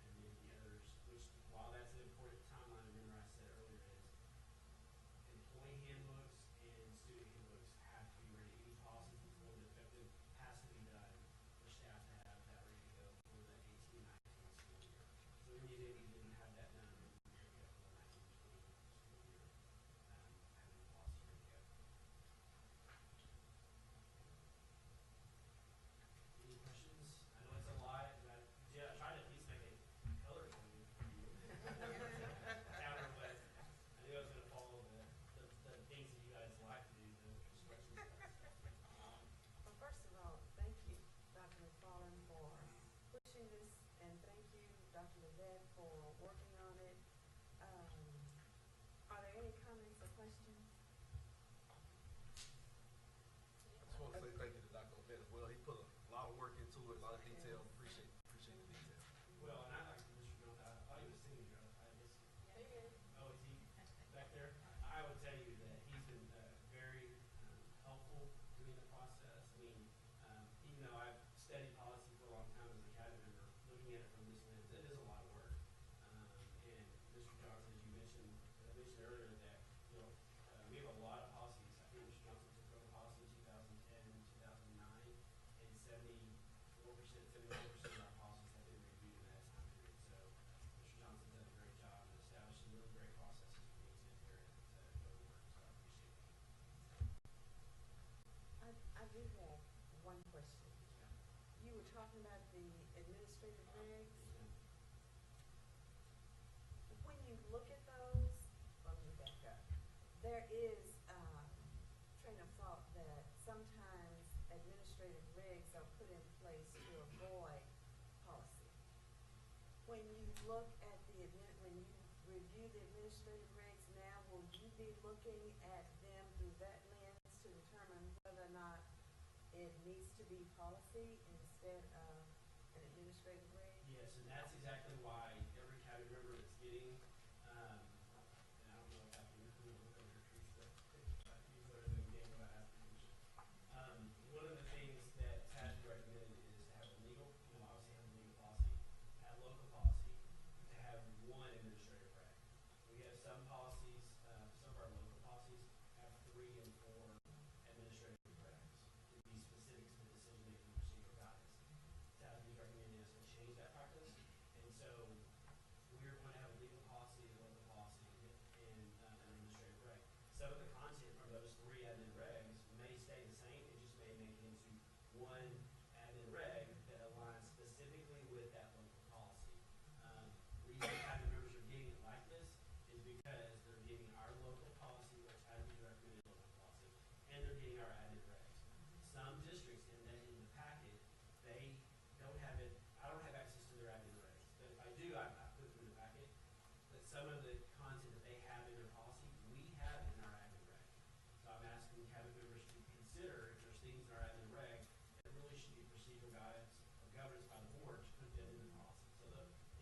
And then the others, which while that's an important timeline, remember I said earlier, is employee handbooks and student handbooks have to be ready. Any policies before the effective has to be done for staff to have that ready to go for the 18-19 school year. So in the event we didn't have that done, then we would go for the 19-20 school year, having the policy ready to go. Any questions? I know it's a lot, but I tried to at least make it color coded for you. Counter, but I knew I was gonna follow the things that you guys like to do, the construction stuff. Well, first of all, thank you, Dr. McFarland, for pushing this, and thank you, Dr. Levette, for working on it. Are there any comments or questions? I just want to say thank you to Dr. Levette as well. He put a lot of work into it, a lot of detail. Appreciate the detail. Well, and I like Mr. Jones, I thought he was sitting here, I guess. Oh, is he back there? I would tell you that he's been very helpful during the process. I mean, even though I've studied policy for a long time as a cabinet member, looking at it from this lens, it is a lot of work. And Mr. Johnson, as you mentioned, I mentioned earlier that, you know, we have a lot of policies. I think Mr. Johnson took over policy in 2010, 2009, and 74% of our policies have been reviewed in that time period. So Mr. Johnson's done a great job in establishing really great processes for me to adhere to go to work. So I appreciate that. I do have one question. You were talking about the administrative regs. When you look at those, let me back up. There is train of thought that sometimes administrative regs are put in place to avoid policy. When you look at when you review the administrative regs now, will you be looking at them through that lens to determine whether or not it needs to be policy instead of an administrative reg? Yes, and that's exactly why every cabinet member that's getting, and I don't know if I can look over your trees, but you put it in the game about application. One of the things that TAS recommended is to have a legal, obviously have a legal policy, have local policy, to have one administrative reg. We have some policies, some of our local policies have 3 and 4 administrative regs to be specific to the decision-making procedural guidance. TAS is recommending us to change that practice, and so we're going to have a legal policy, a local policy, and an administrative reg. Some of the content from those 3 admin regs may stay the same, it just may make it into one admin reg that aligns specifically with that local policy. Reason cabinet members are getting it like this is because they're getting our local policy, which has been recommended local policy, and they're getting our admin regs. Some districts, and then in the packet, they don't have it, I don't have access to their admin regs, but if I do, I put them in the packet. But some of the content that they have in their policy, we have in our admin reg. So I'm asking cabinet members to consider if there's things in our admin reg that really should be procedural guidance or governance by the board to put them in the policy. So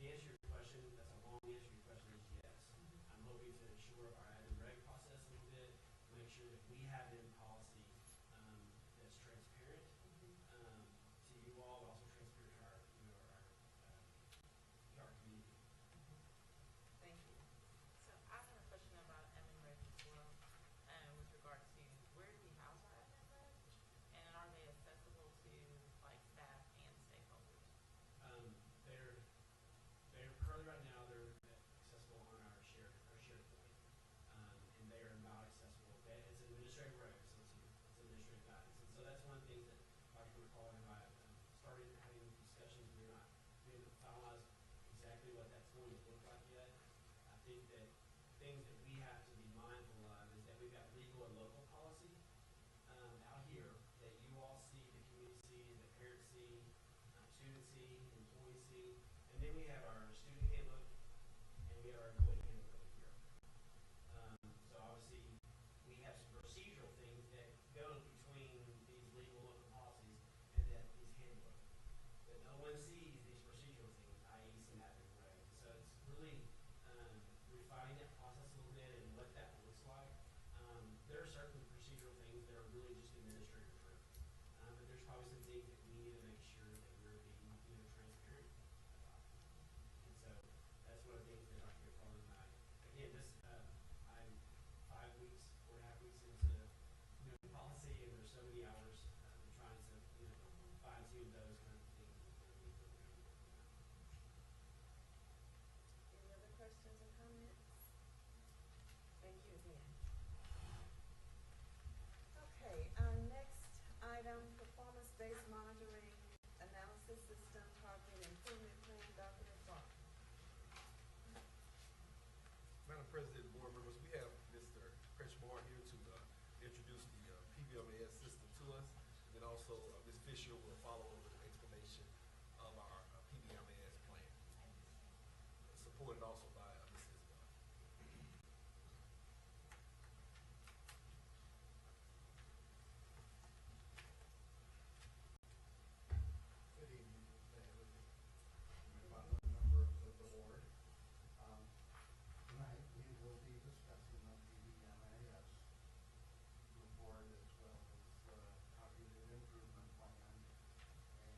the answer to your question, that's a long answer to your question, is yes. I'm hoping to ensure our admin reg process a little bit, make sure that we have in policy that's transparent to you all, but also transparent to our, our community. Thank you. So I have a question about admin regs as well, with regard to where do we house our admin regs? And are they accessible to like staff and stakeholders? They're currently right now they're accessible on our shared point, and they are not accessible. It's an administrative reg, so it's administrative guidance, and so that's one of the things that Dr. McFarland and I started having discussions. We haven't finalized exactly what that's going to look like yet. I think that things that we have to be mindful of is that we've got legal and local policy out here that you all see, employees see, and then we have our student handbook, and we have our employee handbook over here. So obviously, we have some procedural things that go between these legal local policies and that these handbook. But no one sees these procedural things, i.e. SNAP and reg. So it's really refining that process a little bit and what that looks like. There are certain procedural things that are really just administrative driven. But there's probably some things that we need to make sure that we're being, transparent about. And so that's one of the things that Dr. McFarland and I, again, this, I'm 5 weeks, 4.5 weeks into, policy, and there's so many hours, trying to, fine tune those kinds of things that we're going to be working on. Any other questions or comments? Thank you again. Okay, our next item, performance-based monitoring analysis system target improvement plan, Dr. McFarland. Madam President, board members, we have Mr. Kretschmar here to introduce the PBMAS system to us. And then also Ms. Fisher will follow up with an explanation of our PBMAS plan, supported also by Ms. Isbell. Good evening, members of the board. Tonight, we will be discussing the PBMAS report as well as the cognitive improvement plan. And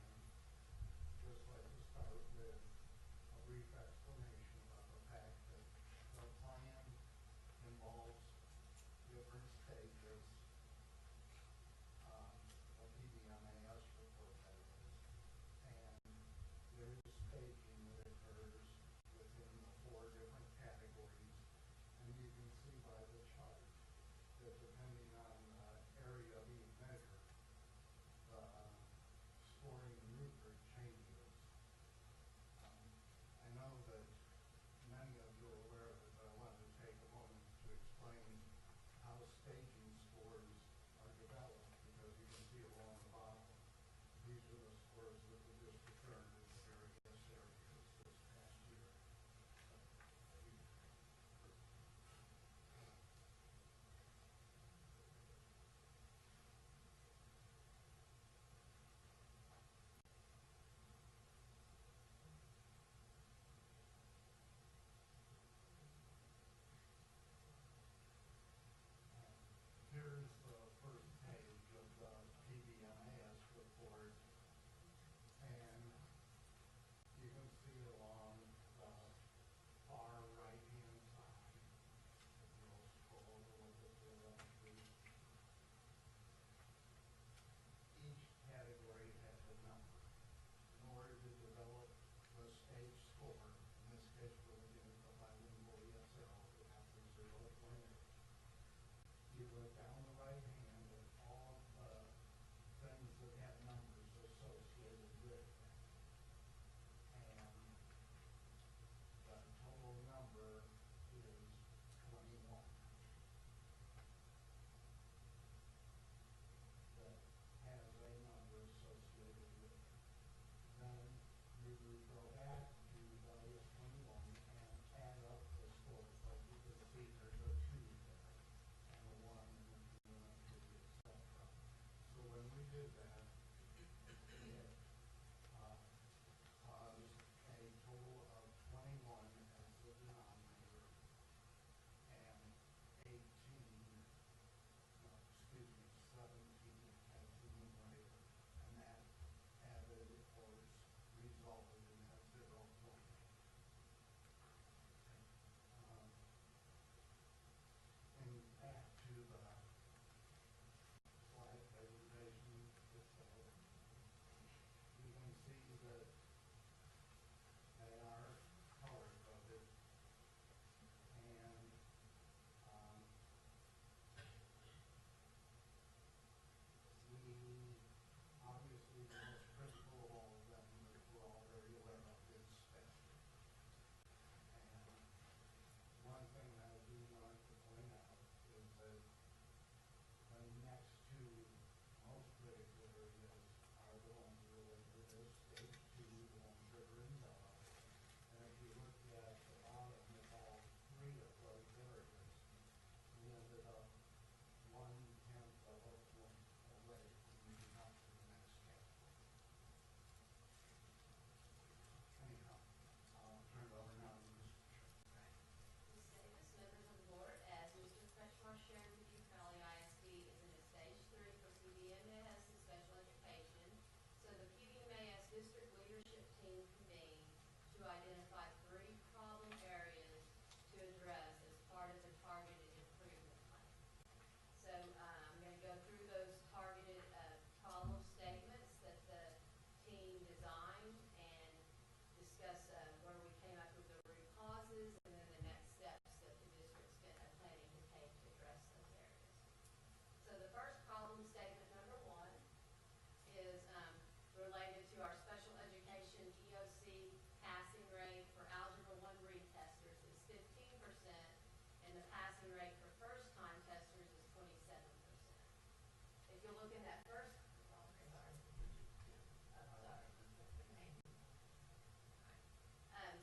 if you look in that first, oh, sorry.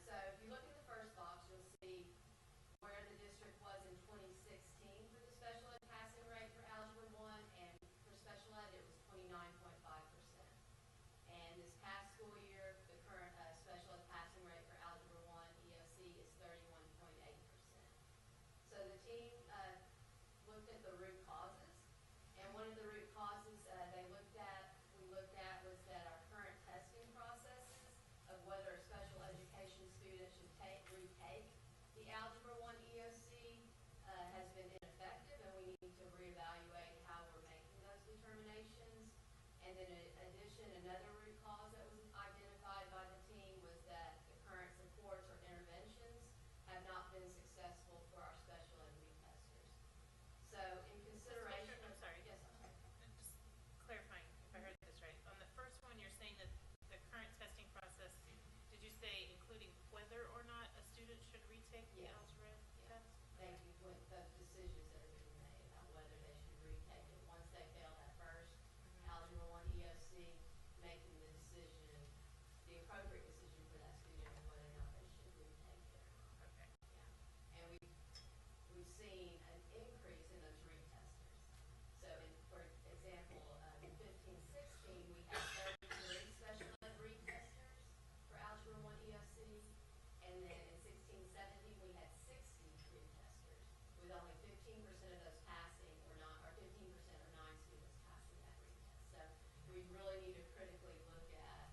So if you look at the first box, you'll see where the district was in 2016 for the special ed passing rate for Algebra 1, and for special ed, it was 29.5%. And this past school year, the current special ed passing rate for Algebra 1 EOC is 31.8%. So the team looked at the root causes, and one of the root causes we looked at was that our current testing processes of whether a special education student should retake the Algebra 1 EOC has been ineffective, and we need to reevaluate how we're making those determinations. And then in addition, another root cause that was identified by the team was that the current supports or interventions have not been successful for our special ed retesters. So in consideration. I'm sorry. Yes, I'm sorry. Just clarifying if I heard this right. On the first one, you're saying that the current testing process, did you say including whether or not a student should retake the Yeah. algebra Yeah. test? They with the decisions that are being made about whether they should retake it. Once they fail that first Algebra 1 EOC, making the decision, the appropriate decision for that student and whether or not they should retake it. Okay. Yeah. And we've seen an increase in those retesters. So for example, in 15-16, we had 33 special ed retesters for Algebra 1 EOC. And then in 16-17, we had 60 retesters, with only 15% of those passing or 15% or 9 students passing that retest. So we really need to critically look at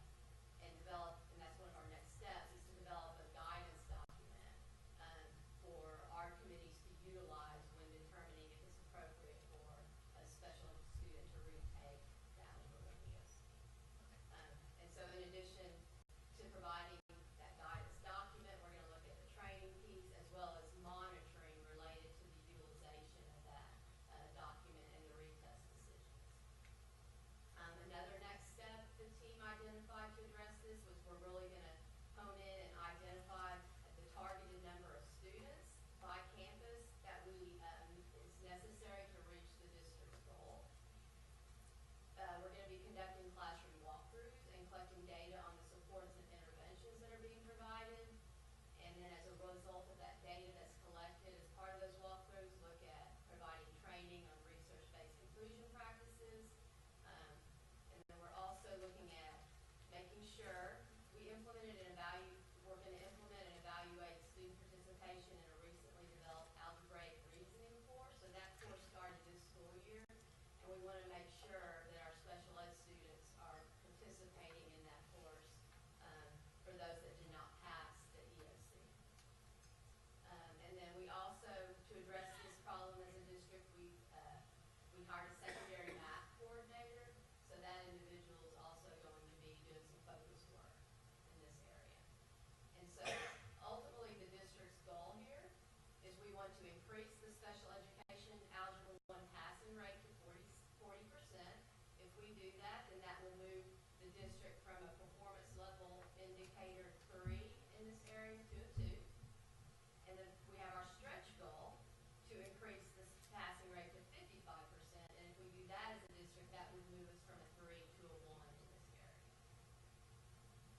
and develop, and that's one of our next steps, is to develop a guidance document for our committees to utilize when determining if it's appropriate for a special ed student to retake the Algebra 1 EOC. And so in addition to providing that guidance document, we're going to look at the training piece as well as monitoring related to the utilization of that document and the retest decisions. Another next step the team identified to address this was we're really going to hone in and identify the targeted number of students by campus that is necessary to reach the district's goal. We're going to be conducting classroom walkthroughs and collecting data on the supports and interventions that are being provided. And then as a result of that data that's collected as part of those walkthroughs, look at providing training on research-based inclusion practices. And then we're also looking at making sure we're going to implement and evaluate student participation in a recently developed algebraic reasoning course. So that course started this school year, and we want to make sure that our special ed students are participating in that course for those that did not pass the EOC. And then we also, to address this problem as a district, we hired a secondary math coordinator, so that individual is also going to be doing some focus work in this area. And so ultimately the district's goal here is we want to increase the special education Algebra 1 passing rate to 40%. If we do that, then that will move the district from a performance level indicator 3 in this area to a 2. And then we have our stretch goal to increase this passing rate to 55%. And if we do that as a district, that would move us from a 3 to a 1 in this area.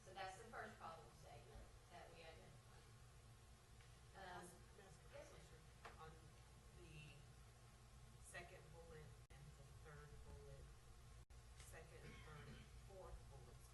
So that's the first problem statement that we identified. Can I ask a Yes, question? On the second bullet and the third bullet, second, third, and fourth bullets,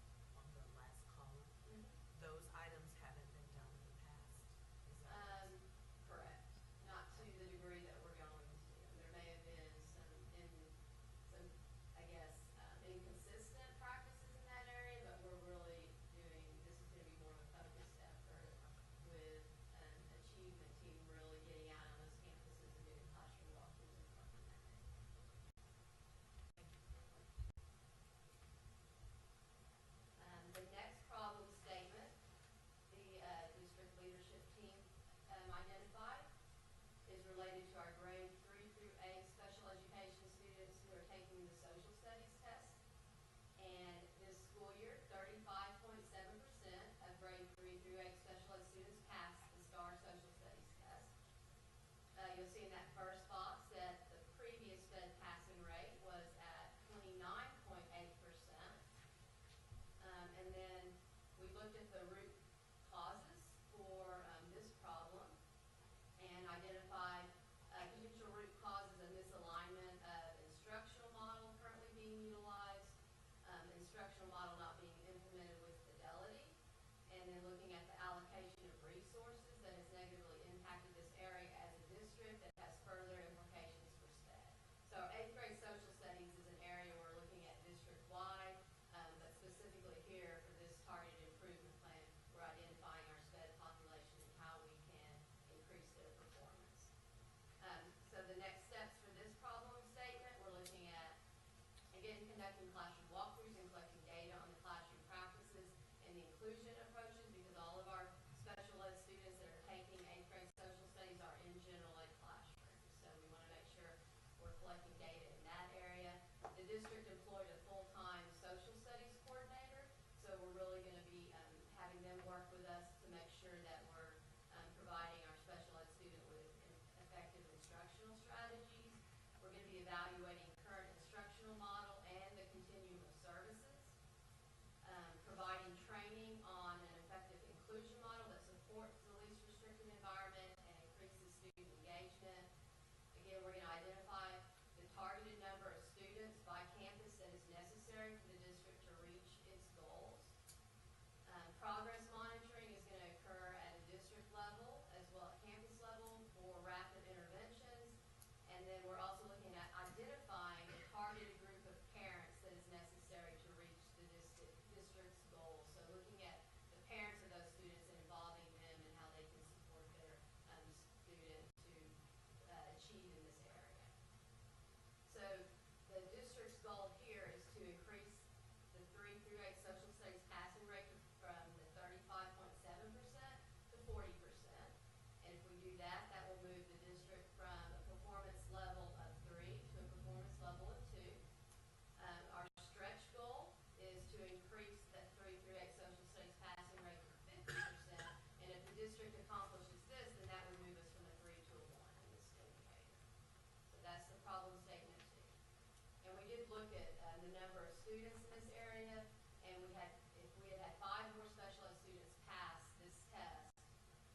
students in this area, and if we had had 5 more special ed students pass this test,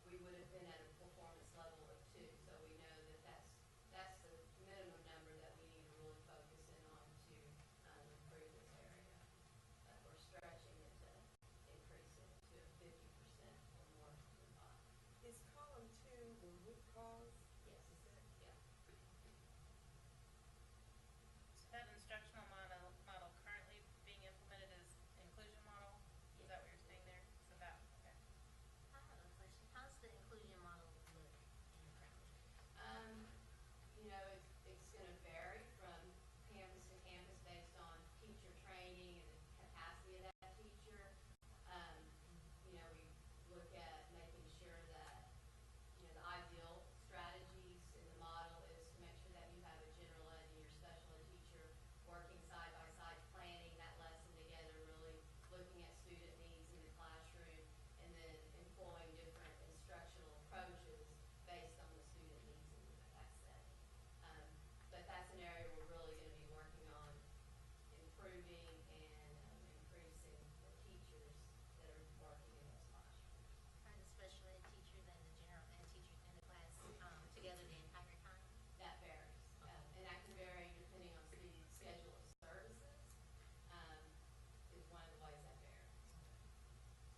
we would have been at a performance level of 2. So we know that that's the minimum number that we need to really focus in on to improve this area. But we're stretching it to increase it to 50% or more than 5. Is column 2 the root cause? Yes. Is it? Yeah. So that instructional model currently being implemented is inclusion model? Is that what you're saying there? So that, okay. I have a question. How's the inclusion model look in the practice? You know, it's gonna vary from campus to campus based on teacher training and the capacity of that teacher. You know, we look at making sure that, you know, the ideal strategies in the model is to make sure that you have a general ed and your special ed teacher working side by side, planning that lesson together, really looking at student needs in the classroom, and then employing different instructional approaches based on the student needs in that setting. But that's an area we're really gonna be working on improving and increasing the teachers that are working in those classrooms. Are the special ed teachers and the general ed teachers in the class together the entire time? That varies, and that can vary depending on student schedule of services, is one of the ways that varies.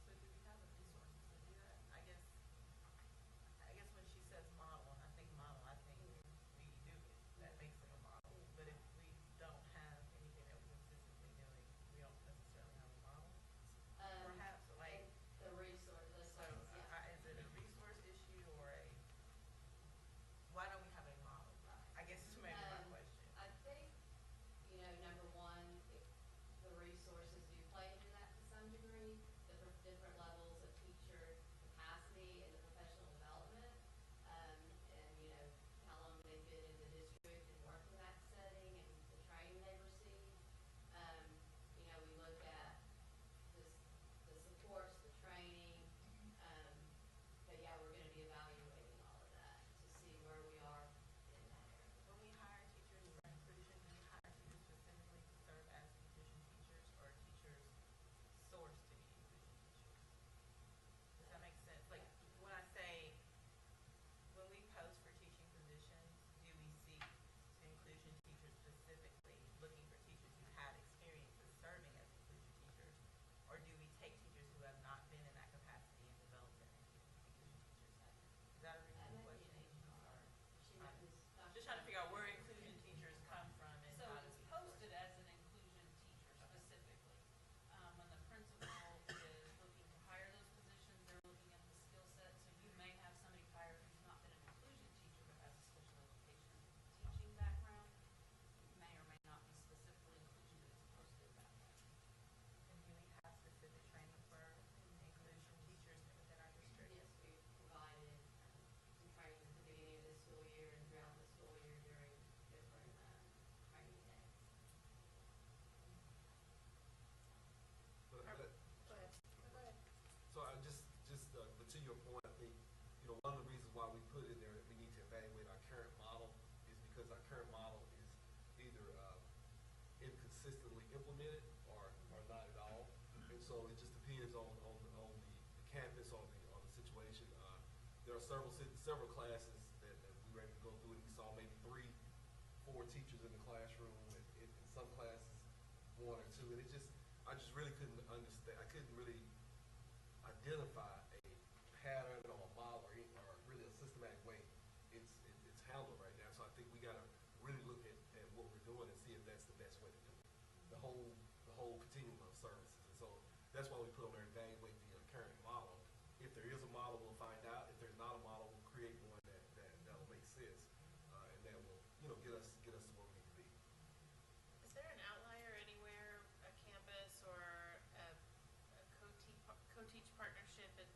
So do we have the resources to do that? I guess when she says model, and I think we do it. That makes it a model. But if we don't have anything that we're consistently doing, we don't necessarily have a model. Perhaps, like, And the resource, the so service, yeah. is it a resource issue or why don't we have a model? I guess is maybe my question. I think, you know, number one, the resources do play into that to some degree, the different levels of teacher capacity and the professional development, and, you know, how long they've been in the district and worked in that setting and the training they've received. You know, we look at the supports, the training, but yeah, we're gonna be evaluating all of that to see where we are in that area. When we hire teachers for inclusion, do we hire teachers specifically to serve as inclusion teachers or teachers sourced to be inclusion teachers? Does that make sense? Like, when I say, when we post for teaching positions, do we seek inclusion teachers specifically, looking for teachers who have experiences serving as inclusion teachers? Or do we take teachers who have not been in that capacity and develop them into inclusion teachers? Is that a That reasonable might be question? an HR. She might be. Just trying to figure out where inclusion teachers come from and So how do it's we posted as an inclusion teacher specifically. When the principal is looking to hire those positions, they're looking at the skill set. So you may have somebody hired who's not been an inclusion teacher but has a special education teaching background. It may or may not be specifically inclusion, but it's posted that way. And do we have specific training for inclusion teachers within our district? Yes, we've provided some training at the beginning of this school year and throughout the school year during different training days. But Go ahead. Go ahead. So I but to your point, I think, you know, one of the reasons why we put in there that we need to evaluate our current model is because our current model is either inconsistently implemented or not at all. And so it just depends on the campus, on the situation. There are several classes that we were able to go through, and we saw maybe 3, 4 teachers in the classroom, and in some classes 1 or 2, and I just really couldn't understand. I couldn't really identify a pattern or a model or really a systematic way it's handled right now. So I think we got to really look at what we're doing and see if that's the best way to do it. The whole continuum of services. And so that's why we put on there evaluate the current model. If there is a model, we'll find out. If there's not a model, we'll create one that'll make sense, and that will, you know, get us to where we need to be. Is there an outlier anywhere, a campus or a co-teach partnership in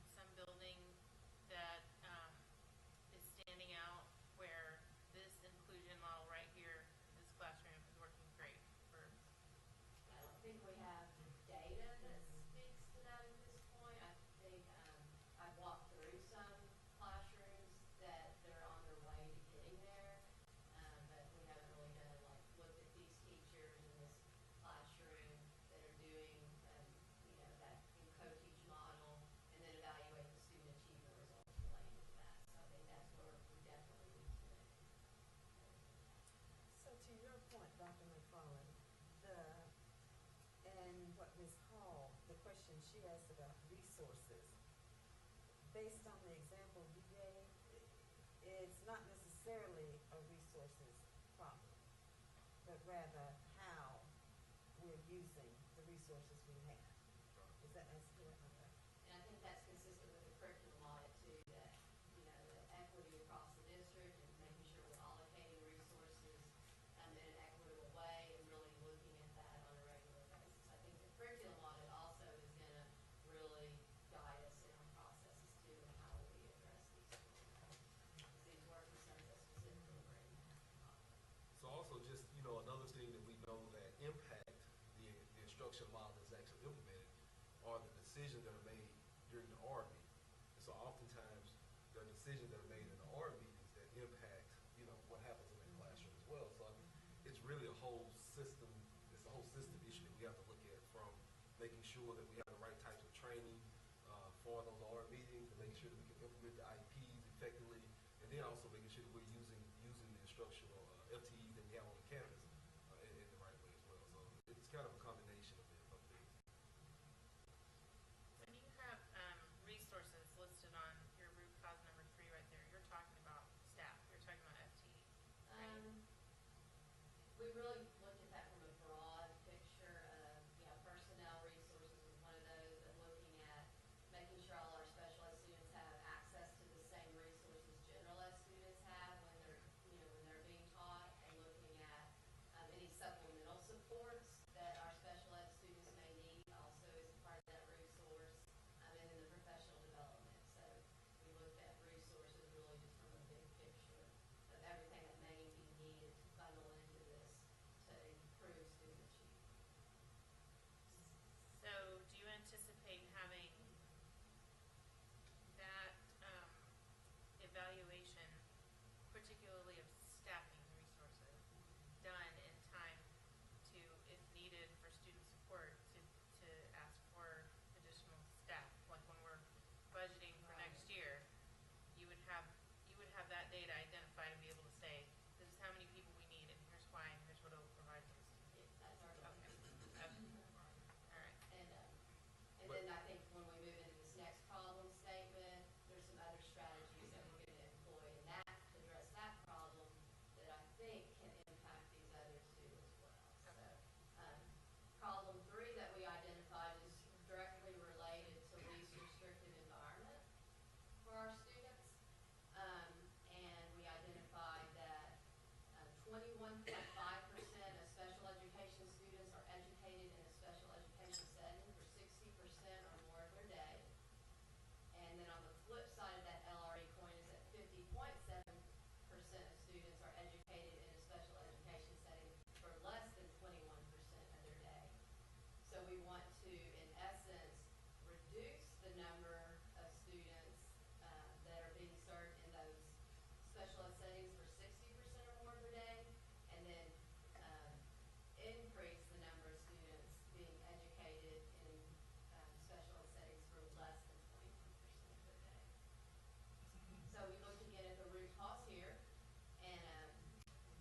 some building that is standing out where this inclusion model right here, this classroom is working great for? I don't think we have data that speaks to that at this point. I think I've walked through some classrooms that they're on their way to getting there. it's not necessarily a resources problem, but rather how we're using the resources we have. Is that correct? Okay. And I think that's consistent with the curriculum audit too, that, you know, the equity across the district and making sure we're allocating resources in an equitable way and really looking at that on a regular basis. I think the curriculum audit also is gonna really guide us in our processes too and how we address these schools. Because these were concerns that specifically were in that audit. So also just, you know, another thing that we know that impact the instruction model that's actually implemented are the decisions that are made during the R meeting. And so oftentimes, there are decisions that are made in the R meetings that impact, you know, what happens in that classroom as well. So it's really a whole system, it's a whole system issue that we have to look at, from making sure that we have the right types of training for those R meetings, and making sure that we can implement the IEPs effectively, and then also making sure that we're using the instructional FTEs that we have on the campus in the right way as well. So it's kind of a combination of things. When you have resources listed on your root cause number 3 right there, you're talking about staff, you're talking about FTE. We really looked at that from a broad picture of, you know, personnel resources was one of those, but looking at making sure all our special ed students have access to the same resources general ed students have when they're, you know, when they're being taught, and looking at any supplemental supports that our special ed students may need also as part of that resource, and then the professional development. So we looked at resources really just from a big picture of everything that may be needed to bundle into this to improve student achievement. So do you anticipate having that evaluation, particularly of staffing resources, done in time to, if needed for student support, to ask for additional staff? Like when we're budgeting for next year, you would have that data identified and be able to say, this is how many people we need, and here's why, and here's what it will provide to us. That's our goal. Okay. All right. And then I think when we move into this next problem statement, there's some other strategies that we're gonna employ in that, to address that problem, that I think can impact these others too as well. So, problem 3 that we identified is directly related to least restrictive environment for our students. And we identified that 21.5% of special education students are educated in a special education setting for 60% or more of their day. And then on the flip side of that LRE coin is that 50.7% of students are educated in a special education setting for less than 21% of their day. So we want to, in essence, reduce the number of students that are being served in those special ed settings for 60% or more of their day, and then increase the number of students being educated in special ed settings for less than 21% of their day. So we looked again at the root cause here and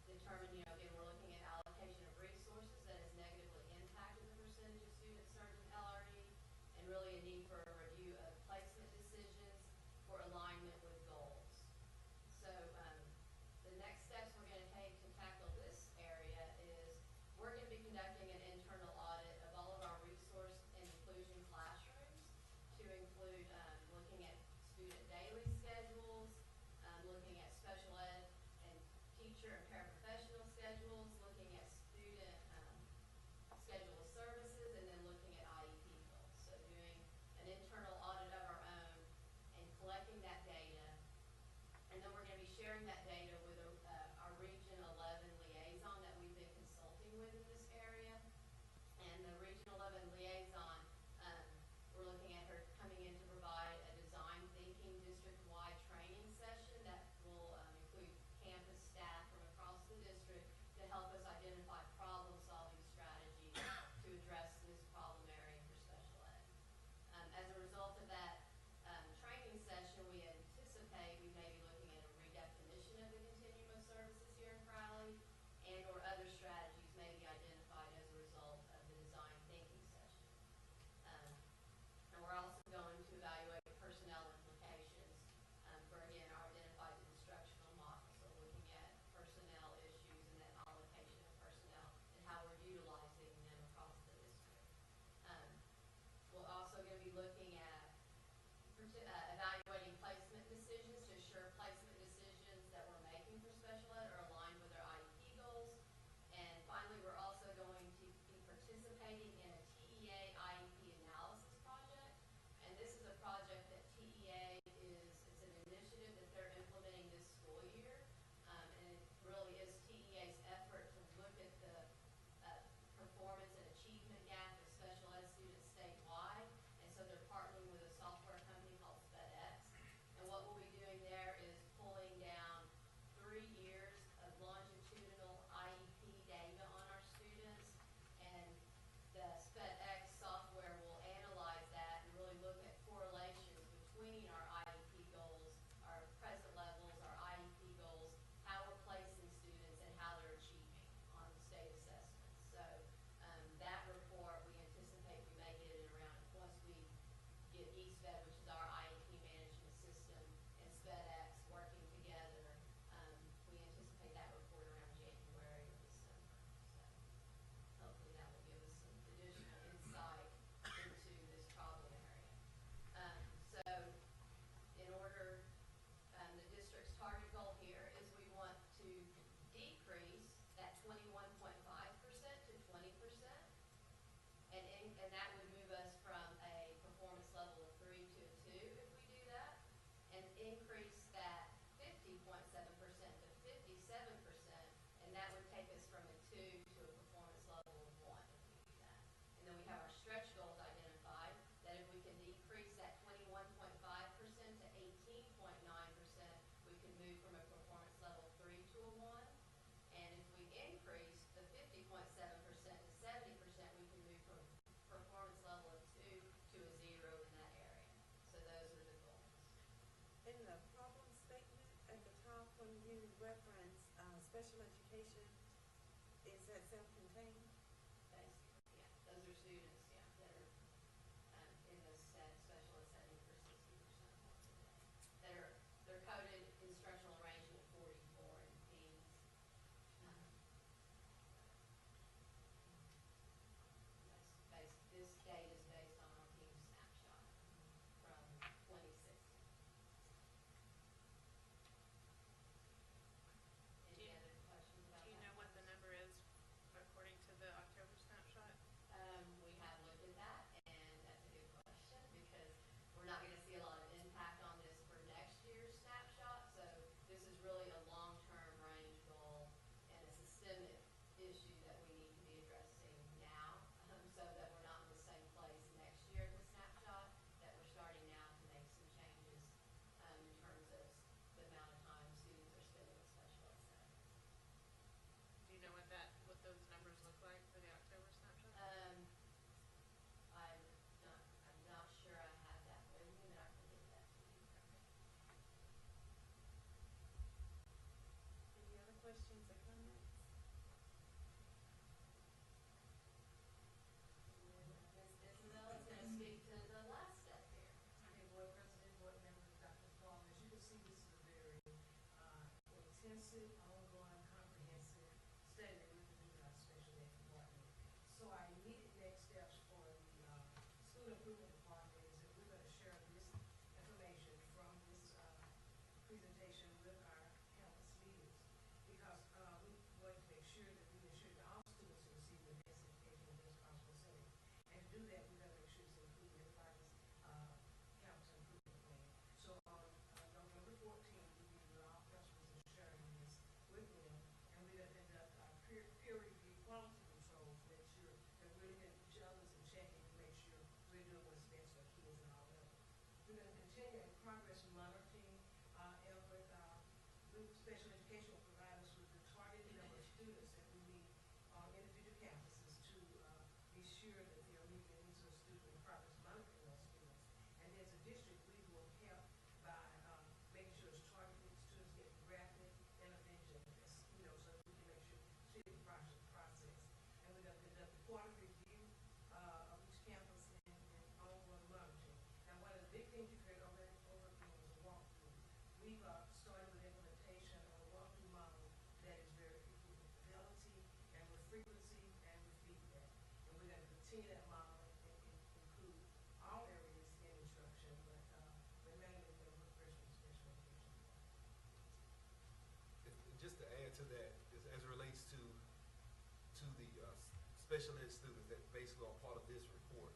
determined, you know, again, we're looking at allocation of resources that has negatively impacted the percentage of students served in LRE, and really a need for a review of placement decisions for alignment with goals. So the next steps we're going to take to tackle this area is we're going to be conducting an internal audit of all of our resource and inclusion classrooms, to include looking at student daily schedules, looking at special ed and teacher and paraprofessional schedules, looking at student schedule of services, and then looking at IEP goals. So doing when you reference, special education, is that self-contained? Basically, yeah, those are students, yeah, that are, in a special ed setting for 60% more than that. They're coded instructional arrangement 44 in P's. This date is based on our team snapshot from 2016. Any other questions about that? Do you know what the number is according to the October snapshot? We have looked at that, and that's a good question, because we're not gonna see a lot of impact on this for next year's snapshot, so this is really a long-term range goal and a systemic issue that we need to be addressing now, so that we're not in the same place next year at the snapshot, that we're starting now to make some changes, in terms of the amount of time students are spending with special ed settings. Do you know what those numbers look like for the October snapshot? I'm not sure I have that with me, but I can get that to you. Any other questions or comments? Ms. Isabel is gonna speak to the last step here. Okay, board president, board members, Dr. Paul, as you can see, this is a very intensive, ongoing, comprehensive study that we've been doing in our special ed department. So our immediate next steps for the school improvement department is that we're gonna share this information from this presentation with our campus leaders. Because we want to make sure that we ensure that all students receive the best education in the best possible setting. And to do that, we gotta make sure it's included in everybody's campus improvement plan. So on November 14th, we meet with all principals and sharing this with them, and we're gonna conduct peer review quality control to make sure that we're looking at each other's and checking to make sure we're doing what's best for kids and all levels. We're gonna continue in progress monitoring, and with special education will provide us with the targeted number of students that we need on individual campuses to be sure that they're meeting the needs of students and progress monitoring those students. And as a district, we will help by making sure it's targeted, students get rapid intervention, so that we can make sure student process. And we're gonna conduct a quarter review of each campus and ongoing monitoring. Now, one of the big things you've heard over again is a walkthrough. We've started with implementation of a walkthrough model that is very with fidelity and with frequency and with feedback. And we're gonna continue that model and include all areas in instruction, but mainly with freshman special education. And just to add to that, as it relates to the special ed students that basically are part of this report,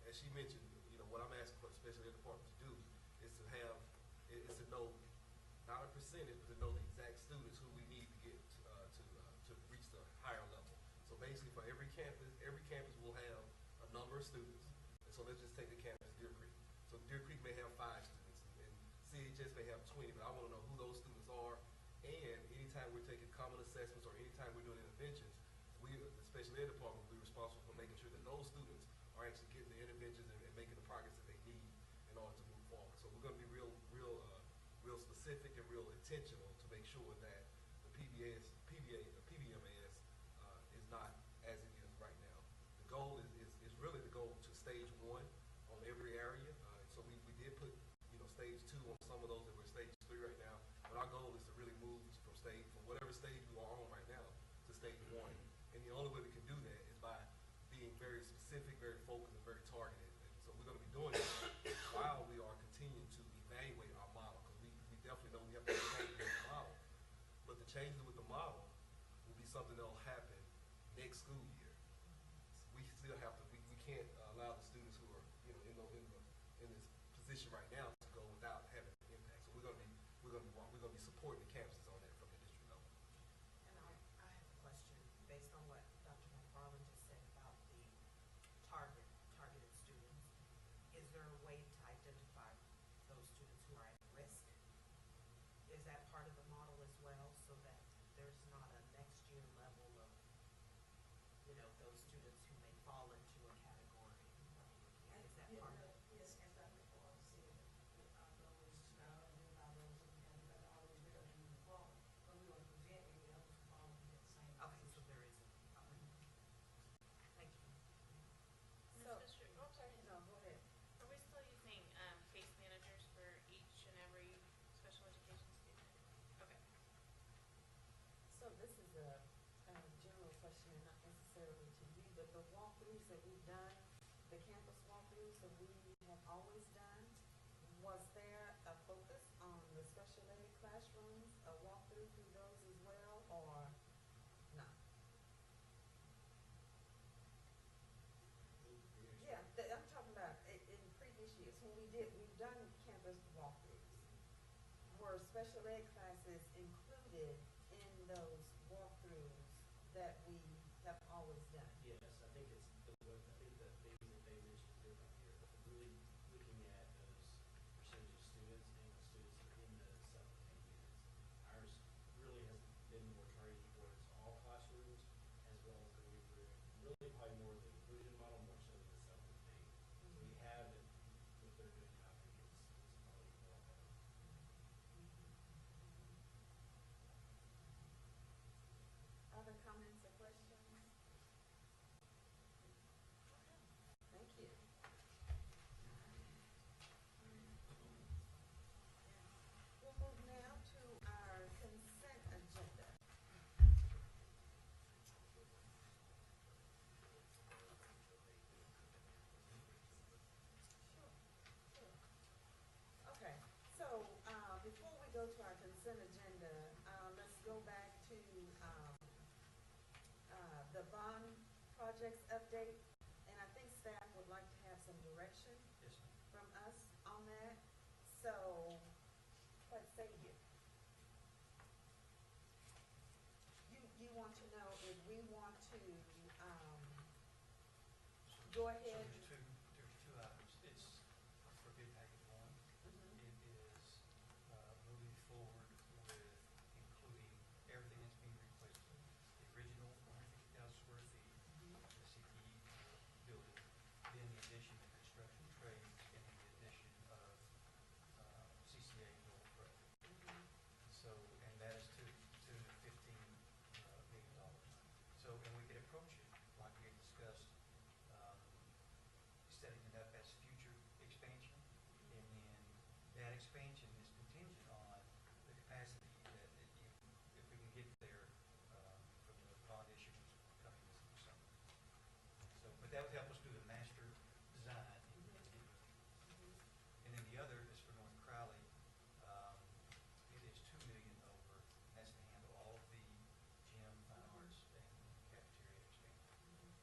as she mentioned, what I'm asking for the special ed department to do is to know not a percentage, but to know the exact students who we need to get to reach the higher level. So basically, for every campus will have a number of students. And so let's just take the campus Deer Creek. So Deer Creek may have 5 students, and CHS may have 20, but I want to know who those students are. And anytime we're taking common assessments or anytime we're doing interventions, the special ed department will be responsible for making sure that those students are actually getting the interventions and making the progress that they need in order to move forward. So we're going to be real specific and real intentional to make sure that the PBMS is not as it is right now. The goal is really to go to stage 1 on every area. So we did put stage 2 on some of those that we're stage 3 right now. But our goal is to really move from whatever stage we are on right now to stage 1. And the only way we can do that is by being very specific, very focused, and very targeted. And so we're going to be doing that while we are continuing to evaluate our model, because we definitely know we have to change the model. But the changes with the model will be something that will happen next school year. We still have to. We can't allow the students who are in this position right now to go without having an impact. So we're going to be supporting the campuses on that from the district level. And I have a question based on what Dr. McFarland just said about the targeted students. Is there a way to identify those students who are at risk? Is that part of the model as well, so that there's not a next year level of, those students who may fall into a category? Is that part of it? Yes, as Dr. Paul said, our goal is to not only identify those who can, but always ready to move forward. walkthroughs that we've done, the campus walkthroughs that we have always done, was there a focus on the special ed classrooms, a walkthrough through those as well, or not? Yeah, I'm talking about in previous years, when we've done campus walkthroughs. Were special ed classes included in those walkthroughs that we have always done? Yes, I think it's the things that they mentioned here right here, really looking at those percentage of students and the students that are in the self-contained units. Ours really has been more targeted towards all classrooms as well as the new room. Really probably more the inclusion model, more so than the self-contained. So we have it, what they're doing now, I think it's probably more better. Other comments or questions? Thank you. We'll move now to our consent agenda. Okay, so, before we go to our consent agenda, let's go back to, the bond projects update. And I think staff would like to have some direction Yes, ma'am. from us on that. So, what say you? You want to know if we want to, go So ahead? there's two items. It's for bid package one. Mhm. It is moving forward with including everything that's being replaced. The original 150,000 square feet, the CTE building, then the addition of construction trades, and then the addition of CCA Noel Pro. So, and that is to $15 million. So, and we could approach it like we had discussed, setting it up as future expansion. And then that expansion is contingent on the capacity that if we can get there, from the bond issuance coming this summer. So, but that would help us do the master design. And then the other is for North Crowley. It is $2 million over. That's to handle all of the gym, fine arts, and cafeteria expansion.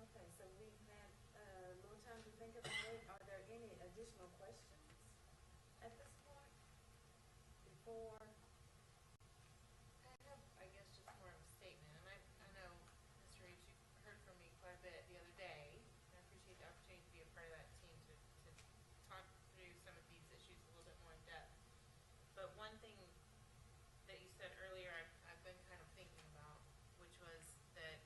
Okay, so we've had a little time to think about it. Are there any additional questions at this point? Before, I have, I guess, just more of a statement, and I know, Mr. Reeves, you heard from me quite a bit the other day, and I appreciate the opportunity to be a part of that team to talk through some of these issues a little bit more in depth. But one thing that you said earlier, I've been kind of thinking about, which was that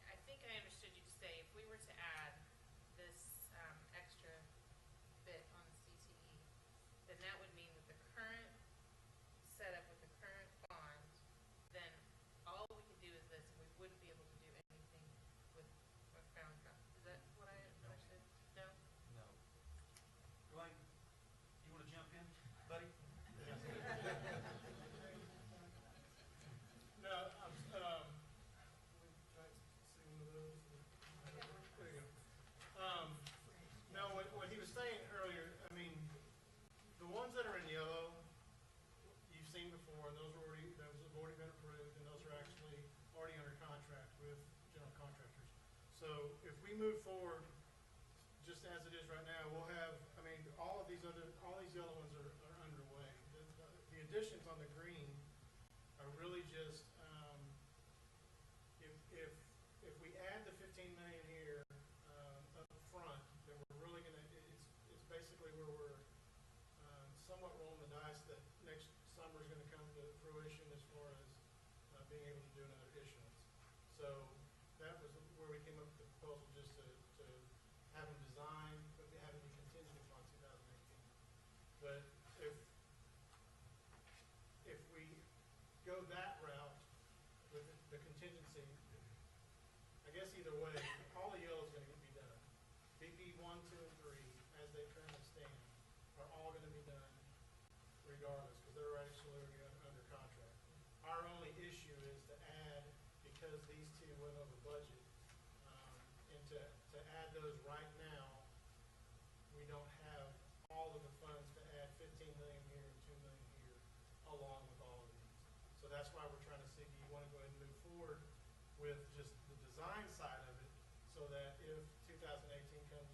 I think I understood you to say if we were to add this extra bit on the CTE, then that would mean that the current setup with the current bond, then all we could do is this, and we wouldn't be able to do anything with Crown Cup. Is that what I understood? No? No. Dwayne, you wanna jump in, buddy? No, try to see one of those. There you go. No, what he was saying earlier, I mean, the ones that are in yellow, you've seen before, and those have already been approved, and those are actually already under contract with general contractors. So if we move forward, just as it is right now, we'll have, I mean, all these yellow ones are underway. The additions on the green are really just, if we add the 15 million here, up front, then we're really gonna, it's basically where we're, somewhat rolling the dice that next summer is gonna come to fruition as far as, being able to do another issuance. So that was where we came up with the proposal, just to have them design, but they have to be contingent upon 2018. But if we go that route with the contingency, I guess either way, all the yellow's gonna be done. BP 1, 2, and 3, as they currently stand, are all gonna be done regardless, because they're actually already under contract. Our only issue is to add, because because these two went over budget. And to add those right now, we don't have all of the funds to add 15 million here and 2 million here, along with all of these. So that's why we're trying to see, do you want to go ahead and move forward with just the design side of it, so that if 2018 comes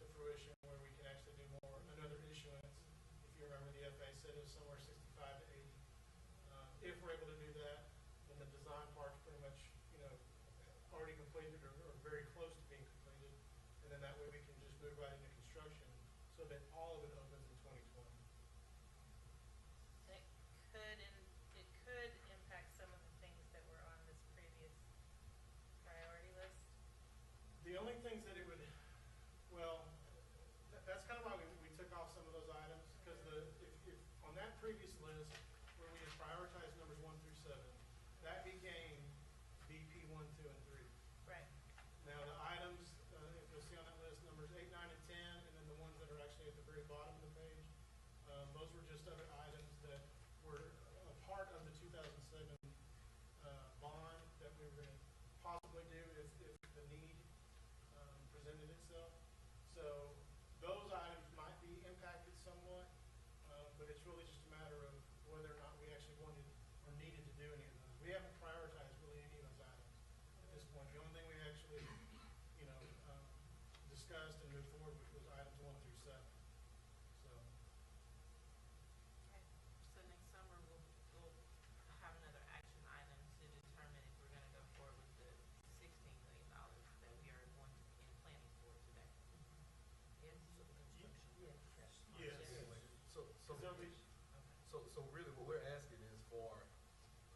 to fruition where we can actually do more, another issuance, if you remember the FA said it was somewhere 65 to 80. If we're able to do that, then the design part's pretty much, already completed or very close to being completed. And then that way we can just move right into construction so that all of it opens in 2020. It could impact some of the things that were on this previous priority list. The only things that it would, well, that's kind of why we took off some of those items, because if on that previous list where we just prioritized numbers 1 through 7, that became BP 1, 2, and 3. Right. Now the items, if you'll see on that list, numbers 8, 9, and 10, and then the ones that are actually at the very bottom of the page, those were just other items that were a part of the 2007 bond that we were going to possibly do if the need presented itself. So those items might be impacted somewhat, but it's really just a matter of whether or not we actually wanted or needed to do any of those. We haven't prioritized really any of those items at this point. The only thing we actually, discussed and moved forward with was items 1 through 7. So. Okay, so next summer, we'll have another action item to determine if we're gonna go forward with the $16 million that we are going in planning for today. Yes? Yes. So really what we're asking is for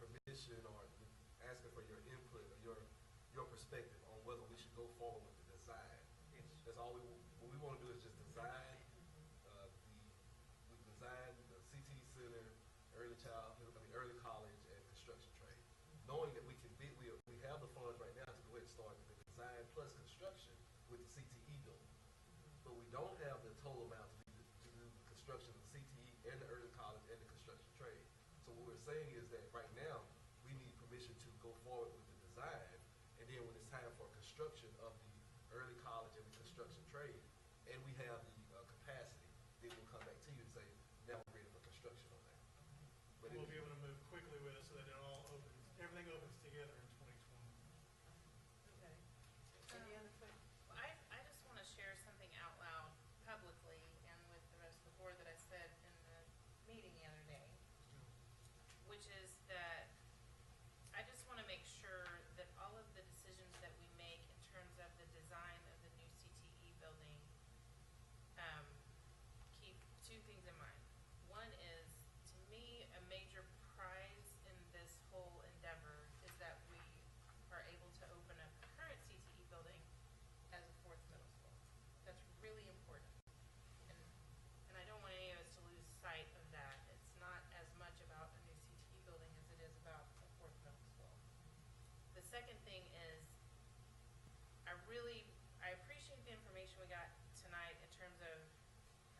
permission or asking for your input or your perspective on whether we should go forward with the design. Yes. That's all what we want to do is just design, we designed the CT Center, early college and construction trade. Knowing that we have the funds right now to go ahead and start the design plus construction with the CTE building. But we don't have the total amount to do the construction of the CTE and the early college and the construction trade. So what we're saying is that right now, we need permission to go forward with the design, and then when it's time for construction of the early college and the construction trade, and we have the capacity, then we'll come back to you and say, now we're ready for construction on that. But We'll be able to move quickly with it so that it all opens, everything opens together in 2020. Okay. Any other questions? I just want to share something out loud publicly and with the rest of the board that I said in the meeting the other day, which is that I just want to make sure that all of the decisions that we make in terms of the design of the new CTE building keep two things in mind. One is, to me, a major prize in this whole endeavor is that we are able to open up the current CTE building as a 4th middle school. That's really important. And I don't want any of us to lose sight of that. It's not as much about a new CTE building as it is about a 4th middle school. The second thing is, I appreciate the information we got tonight in terms of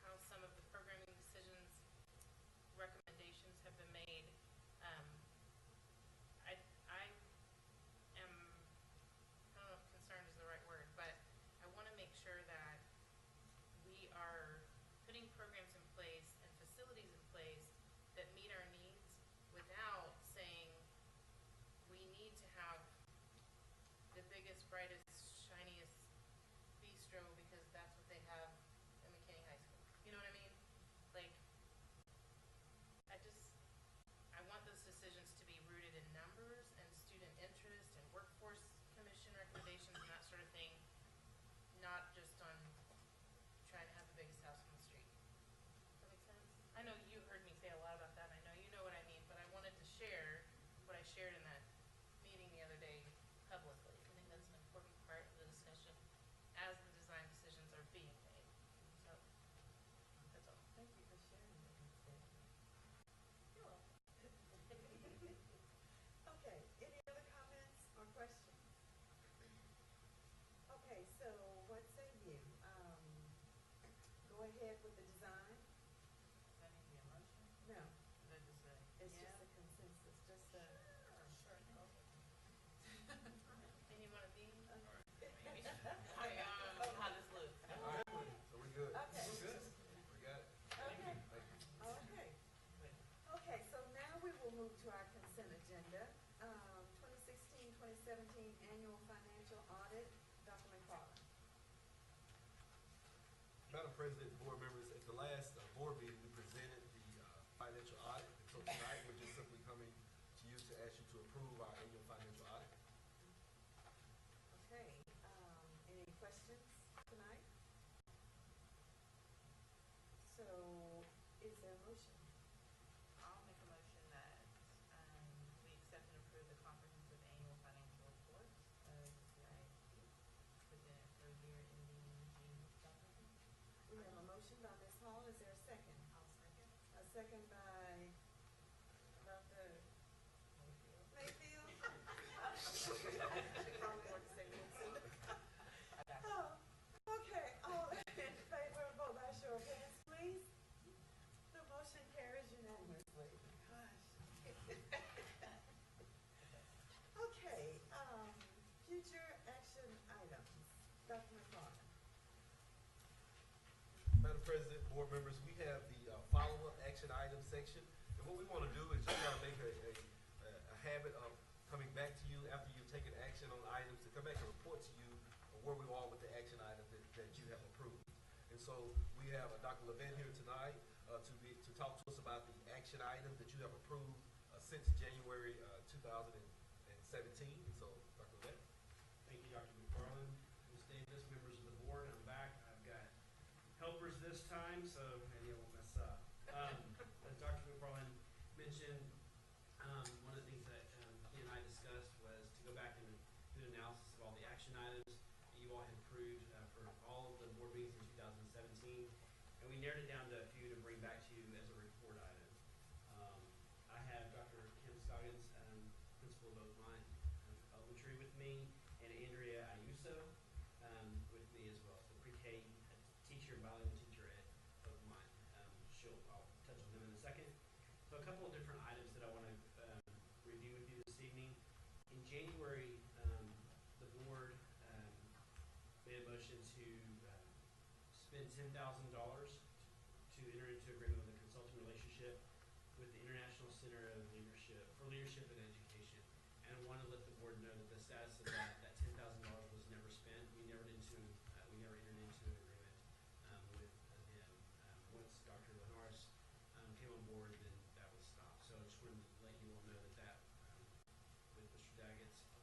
how some of the programming decisions, recommendations have been made. I am, I don't know if concerned is the right word, but I want to make sure that we are putting programs in place and facilities in place that meet our needs without saying we need to have the biggest, brightest, shiniest bistro because that's what they have in McKinney High School. You know what I mean? Like, I want those decisions to be rooted in numbers and student interest and workforce commission recommendations and that sort of thing, not just on trying to have the biggest house on the street. Does that make sense? I know you heard me say a lot about that. I know you know what I mean, but I wanted to share what I shared in that meeting the other day publicly. I think that's an important part of the discussion as the design decisions are being made. So, that's all. Thank you for sharing that, Ms. Stephanie. You're welcome. Okay, any other comments or questions? Okay, so what say you? Go ahead with the design? Does that need to be a motion? No, Or is that just a, it's yeah? just a consensus, just a, Sure. President, board members, at the last board meeting, we presented the financial audit. And so tonight, we're just simply coming to you to ask you to approve our annual financial audit. Okay, any questions tonight? So, is there a motion? I'll make a motion that, we accept and approve the comprehensive annual financial report of CISD presented for year ending June 2000. We have a motion by Ms. Hall, is there a second? I'll second. A second by Dr. Mayfield? Probably want to say Winston. Oh, okay, all in favor, vote by show of hands, please. The motion carries unanimously. Gosh. Okay, future action items. Dr. McFarland. Madam President, board members, we have the follow-up action item section. And what we want to do is just kind of make a habit of coming back to you after you've taken action on items, to come back and report to you where we are with the action item that you have approved. And so we have Dr. Levin here tonight to talk to us about the action item that you have approved since January 2017. And so, Dr. Levin. Thank you, Dr. McFarland, Ms. Davis, members of the board. I'm back. I've got helpers this time, so maybe I won't mess up. As Dr. McFarland mentioned, one of the things that he and I discussed was to go back and do an analysis of all the action items that you all had approved for all of the board meetings in 2017. And we narrowed it down to a few to bring back to you as a report item. I have Dr. Kim Scoggins, principal of Oakmont Elementary with me, and Andrea Ayuso with me as well. So pre-K teacher and bilingual teacher at Oakmont. I'll touch on them in a second. So a couple of different items that I want to review with you this evening. In January, the board made a motion to spend $10,000 to enter into agreement with a consulting relationship with the International Center of Leadership for Leadership and Education. And I want to let the board know that the status of that $10,000 was never spent. We never entered into an agreement with them. Once Dr. Linares came on board, then that was stopped. So I just wanted to let you all know that with Mr.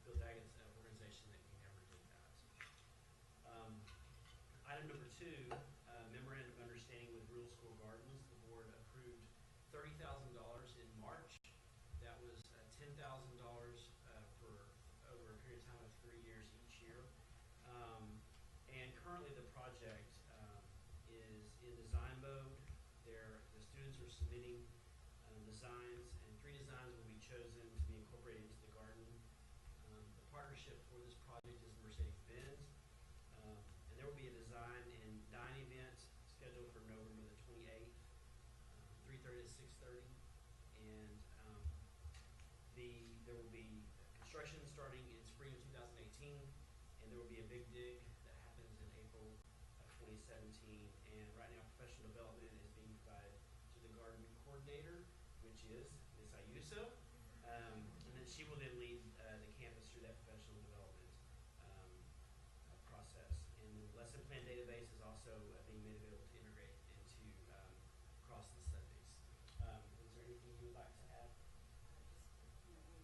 Bill Daggett's organization, that we never did that. Item number 2, memorandum of understanding with Rural School Gardens. The board approved $30,000 in March. That was $10,000 for over a period of time of 3 years each year. And currently the project is in design mode. The students are submitting designs, and 3 designs will be chosen to be incorporated into the garden. The partnership for this project is Mercedes-Benz. And there will be a design and dine event scheduled for November the 28th, 3:30 to 6:30. And there will be construction starting in spring of 2018, and there will be a big dig that happens in April of 2017. And right now, professional development is being provided to the garden coordinator, which is Ms. Ayuso. And then she will then lead the campus through that professional development process. And the lesson plan database is also being made available to integrate into across the subjects. Is there anything you would like to add?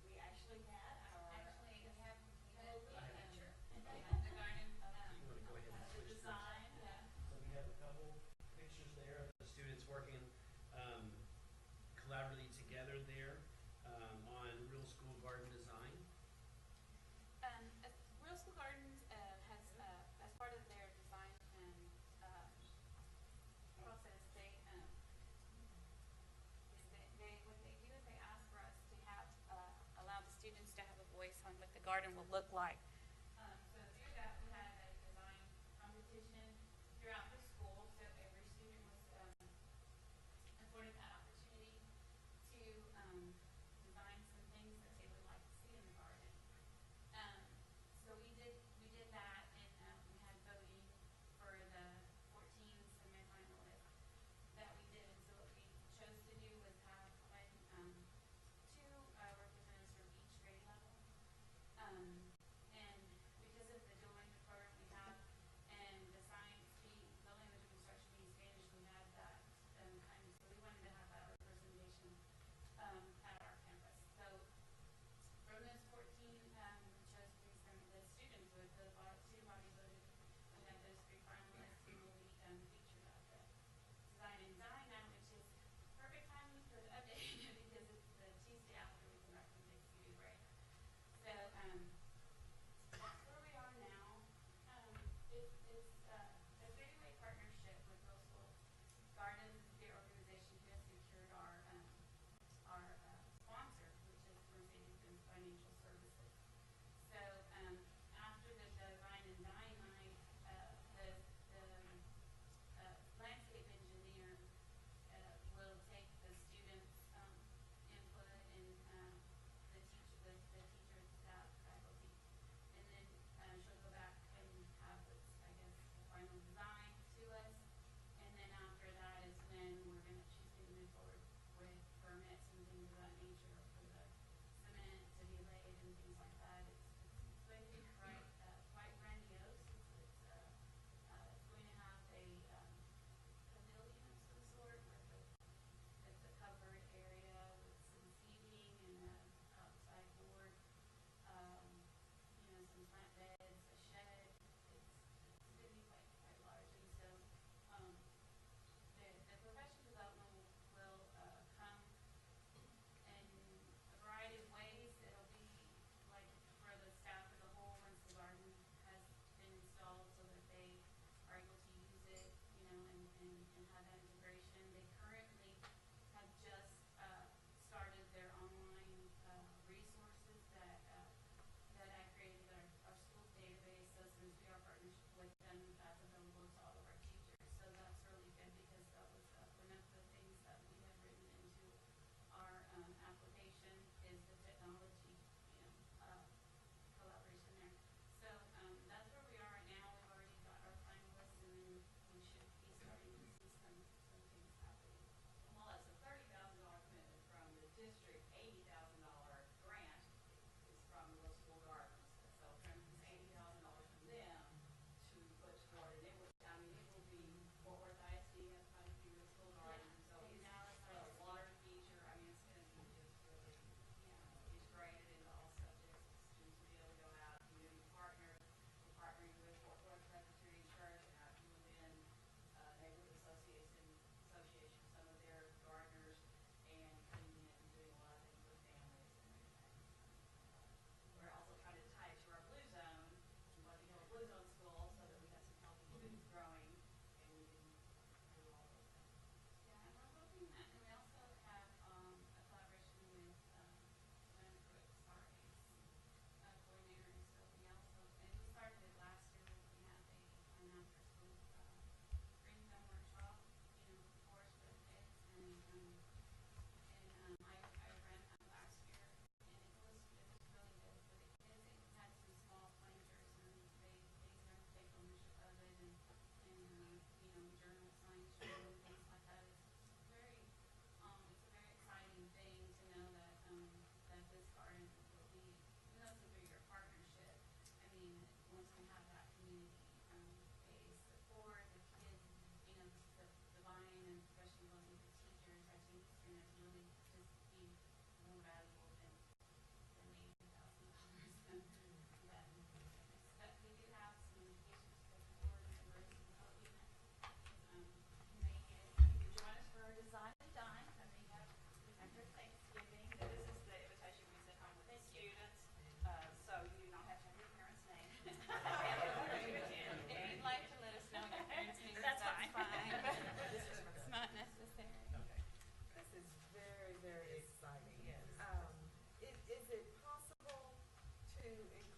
We actually had our. Actually, we have Well, completed, we have- the garden, You want to go ahead and the switch this? design, So we have a couple pictures there of the students working collaboratively together there on real school garden design. Real School Gardens has, as part of their design and process, what they do is they ask for us to have, allow the students to have a voice on what the garden will look like. So through that, we had a design competition throughout the school, so every student was afforded that opportunity to design some things that they would like to see in the garden. So we did that, and we had voting for the 14 semifinalists that we did. And so what we chose to do was have two representatives from each grade level. And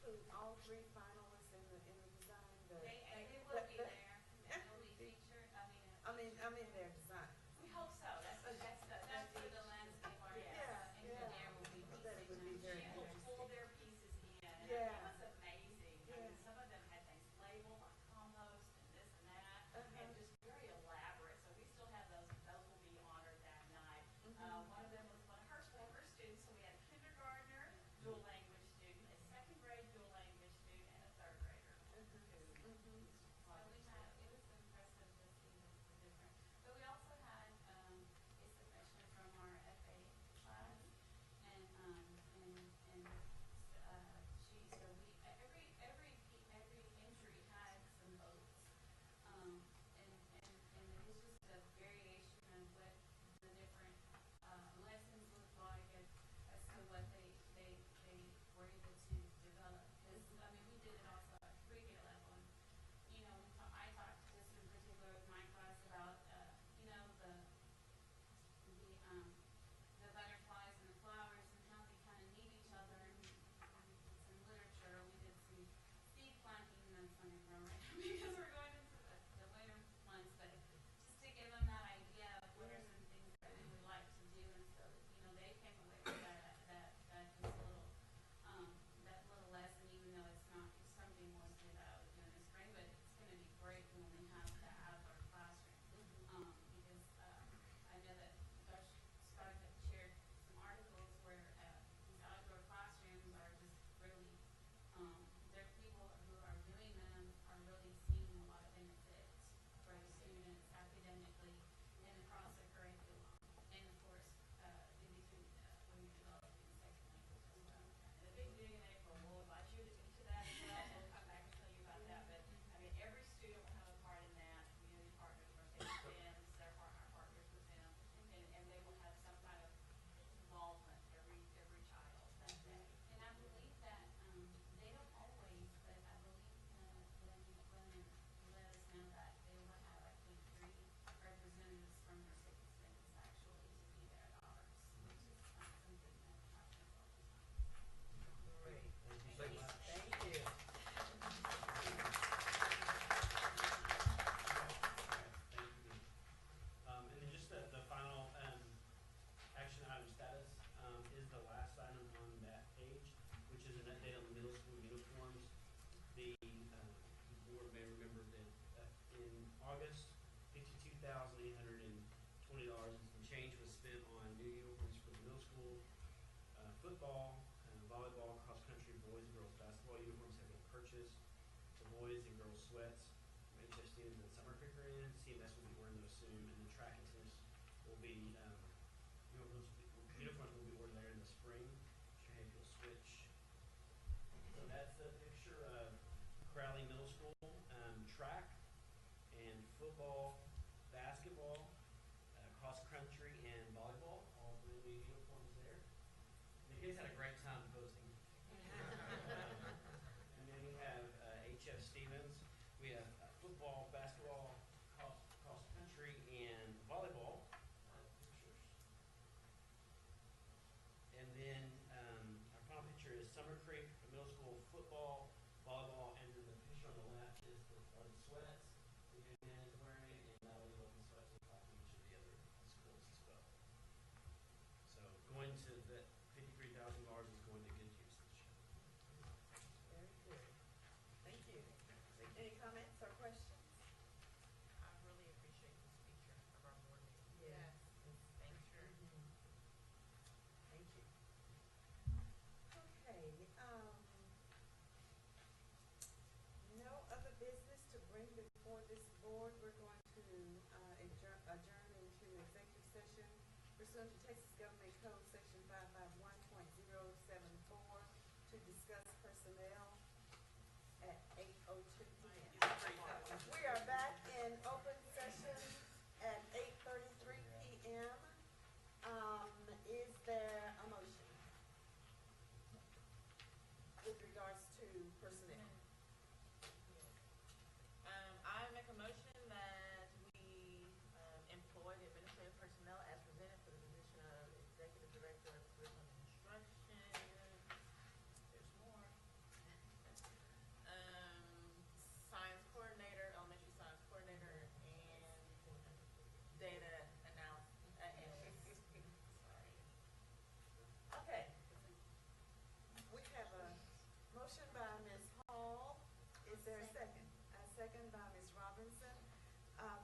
include all three finalists in the design? They will be there, and they'll be featured, I mean their design. we hope so, that's for the landscape artist. Yeah, Engineer will be I bet it would be very She will interesting. pull their pieces in, and Yeah. it was amazing. I mean, Yeah. some of them had things labeled like compost and this and that, and just very elaborate, so we still have those will be honored that night. One of them was one of her former students, so we had a kindergartner, dual language student, a second grade dual language student, and a third grader. So we had, it was impressive to see the different, but we also had, a submission from our FA class, and, she, so we, every entry had some votes. And it was just a variation of what the different, lessons look like as to what they were able to develop. Cause, I mean, we did it also at pre-K level, and, you know, I talked just in particular with my class about, you know, the butterflies and the flowers and how they kind of need each other. And we did some literature, we did some seed planting, and that's not gonna grow right now because we're going into the winter months, but just to give them that idea of what are some things that we would like to do, and so, you know, they came away with that just little, that little lesson, even though it's not something more so that I would do in the spring, but it's gonna be great when we have the outdoor classroom. Because, I know that Dr. Scott had shared some articles where, these outdoor classrooms are just really, there are people who are doing them are really seeing a lot of benefits for the students academically and across the curriculum. And of course, in between, when you're developing the second language as well. And the big dig in April, we'll invite you to that as well, we'll come back and tell you about that, but, I mean, every student will have a part in that, community partners, Mercedes-Benz, they're our partners with them, and they will have some kind of involvement, every child that day. And I believe that, they don't always, but I believe, Glenn let us know that they will have, I think, 3 representatives from Mercedes-Benz actually to be there at ours, which is something that happens all the time. Great. Thank you. Thank you. Thank you. And then just the final, action item status, is the last item on that page, which is an update on the middle school uniforms. The board may remember that, in August, $52,820 and some change was spent on new uniforms for the middle school. Football, volleyball, cross country, boys and girls basketball uniforms have been purchased. The boys and girls sweats from HF Stevens and Summer Creek are in. CMS will be wearing those soon, and then track and tennis will be, uniforms will be worn there in the spring. Mr. Hayes will switch. So that's the picture of Crowley Middle School, track and football, basketball, cross country and volleyball, all three new uniforms there. And the kids had a great time posting. And then we have HF Stevens. We have football, basketball, cross country, and volleyball pictures. And then our final picture is Summer Creek Middle School football, volleyball, and then the picture on the left is the sweats the young man is wearing, and that will be what the sweats look like in each of the other schools as well. So going to that $53,000 is going to good use this year. Very good. Thank you. Any comments or questions? I really appreciate this feature of our board meeting. Yes. Thank you. Thank you. Okay, no other business to bring before this board. We're going to adjourn into executive session pursuant to Texas Government Code Section 551.074 to discuss personnel at 8:02 p.m. We are back in open session at 8:33 p.m. Is there a motion with regards to personnel? I make a motion that we, employ the administrative personnel as presented for the position of executive director of curriculum instruction. There's more. there a second? A second by Ms. Robinson.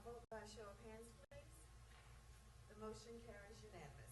Vote by show of hands, please. The motion carries unanimous.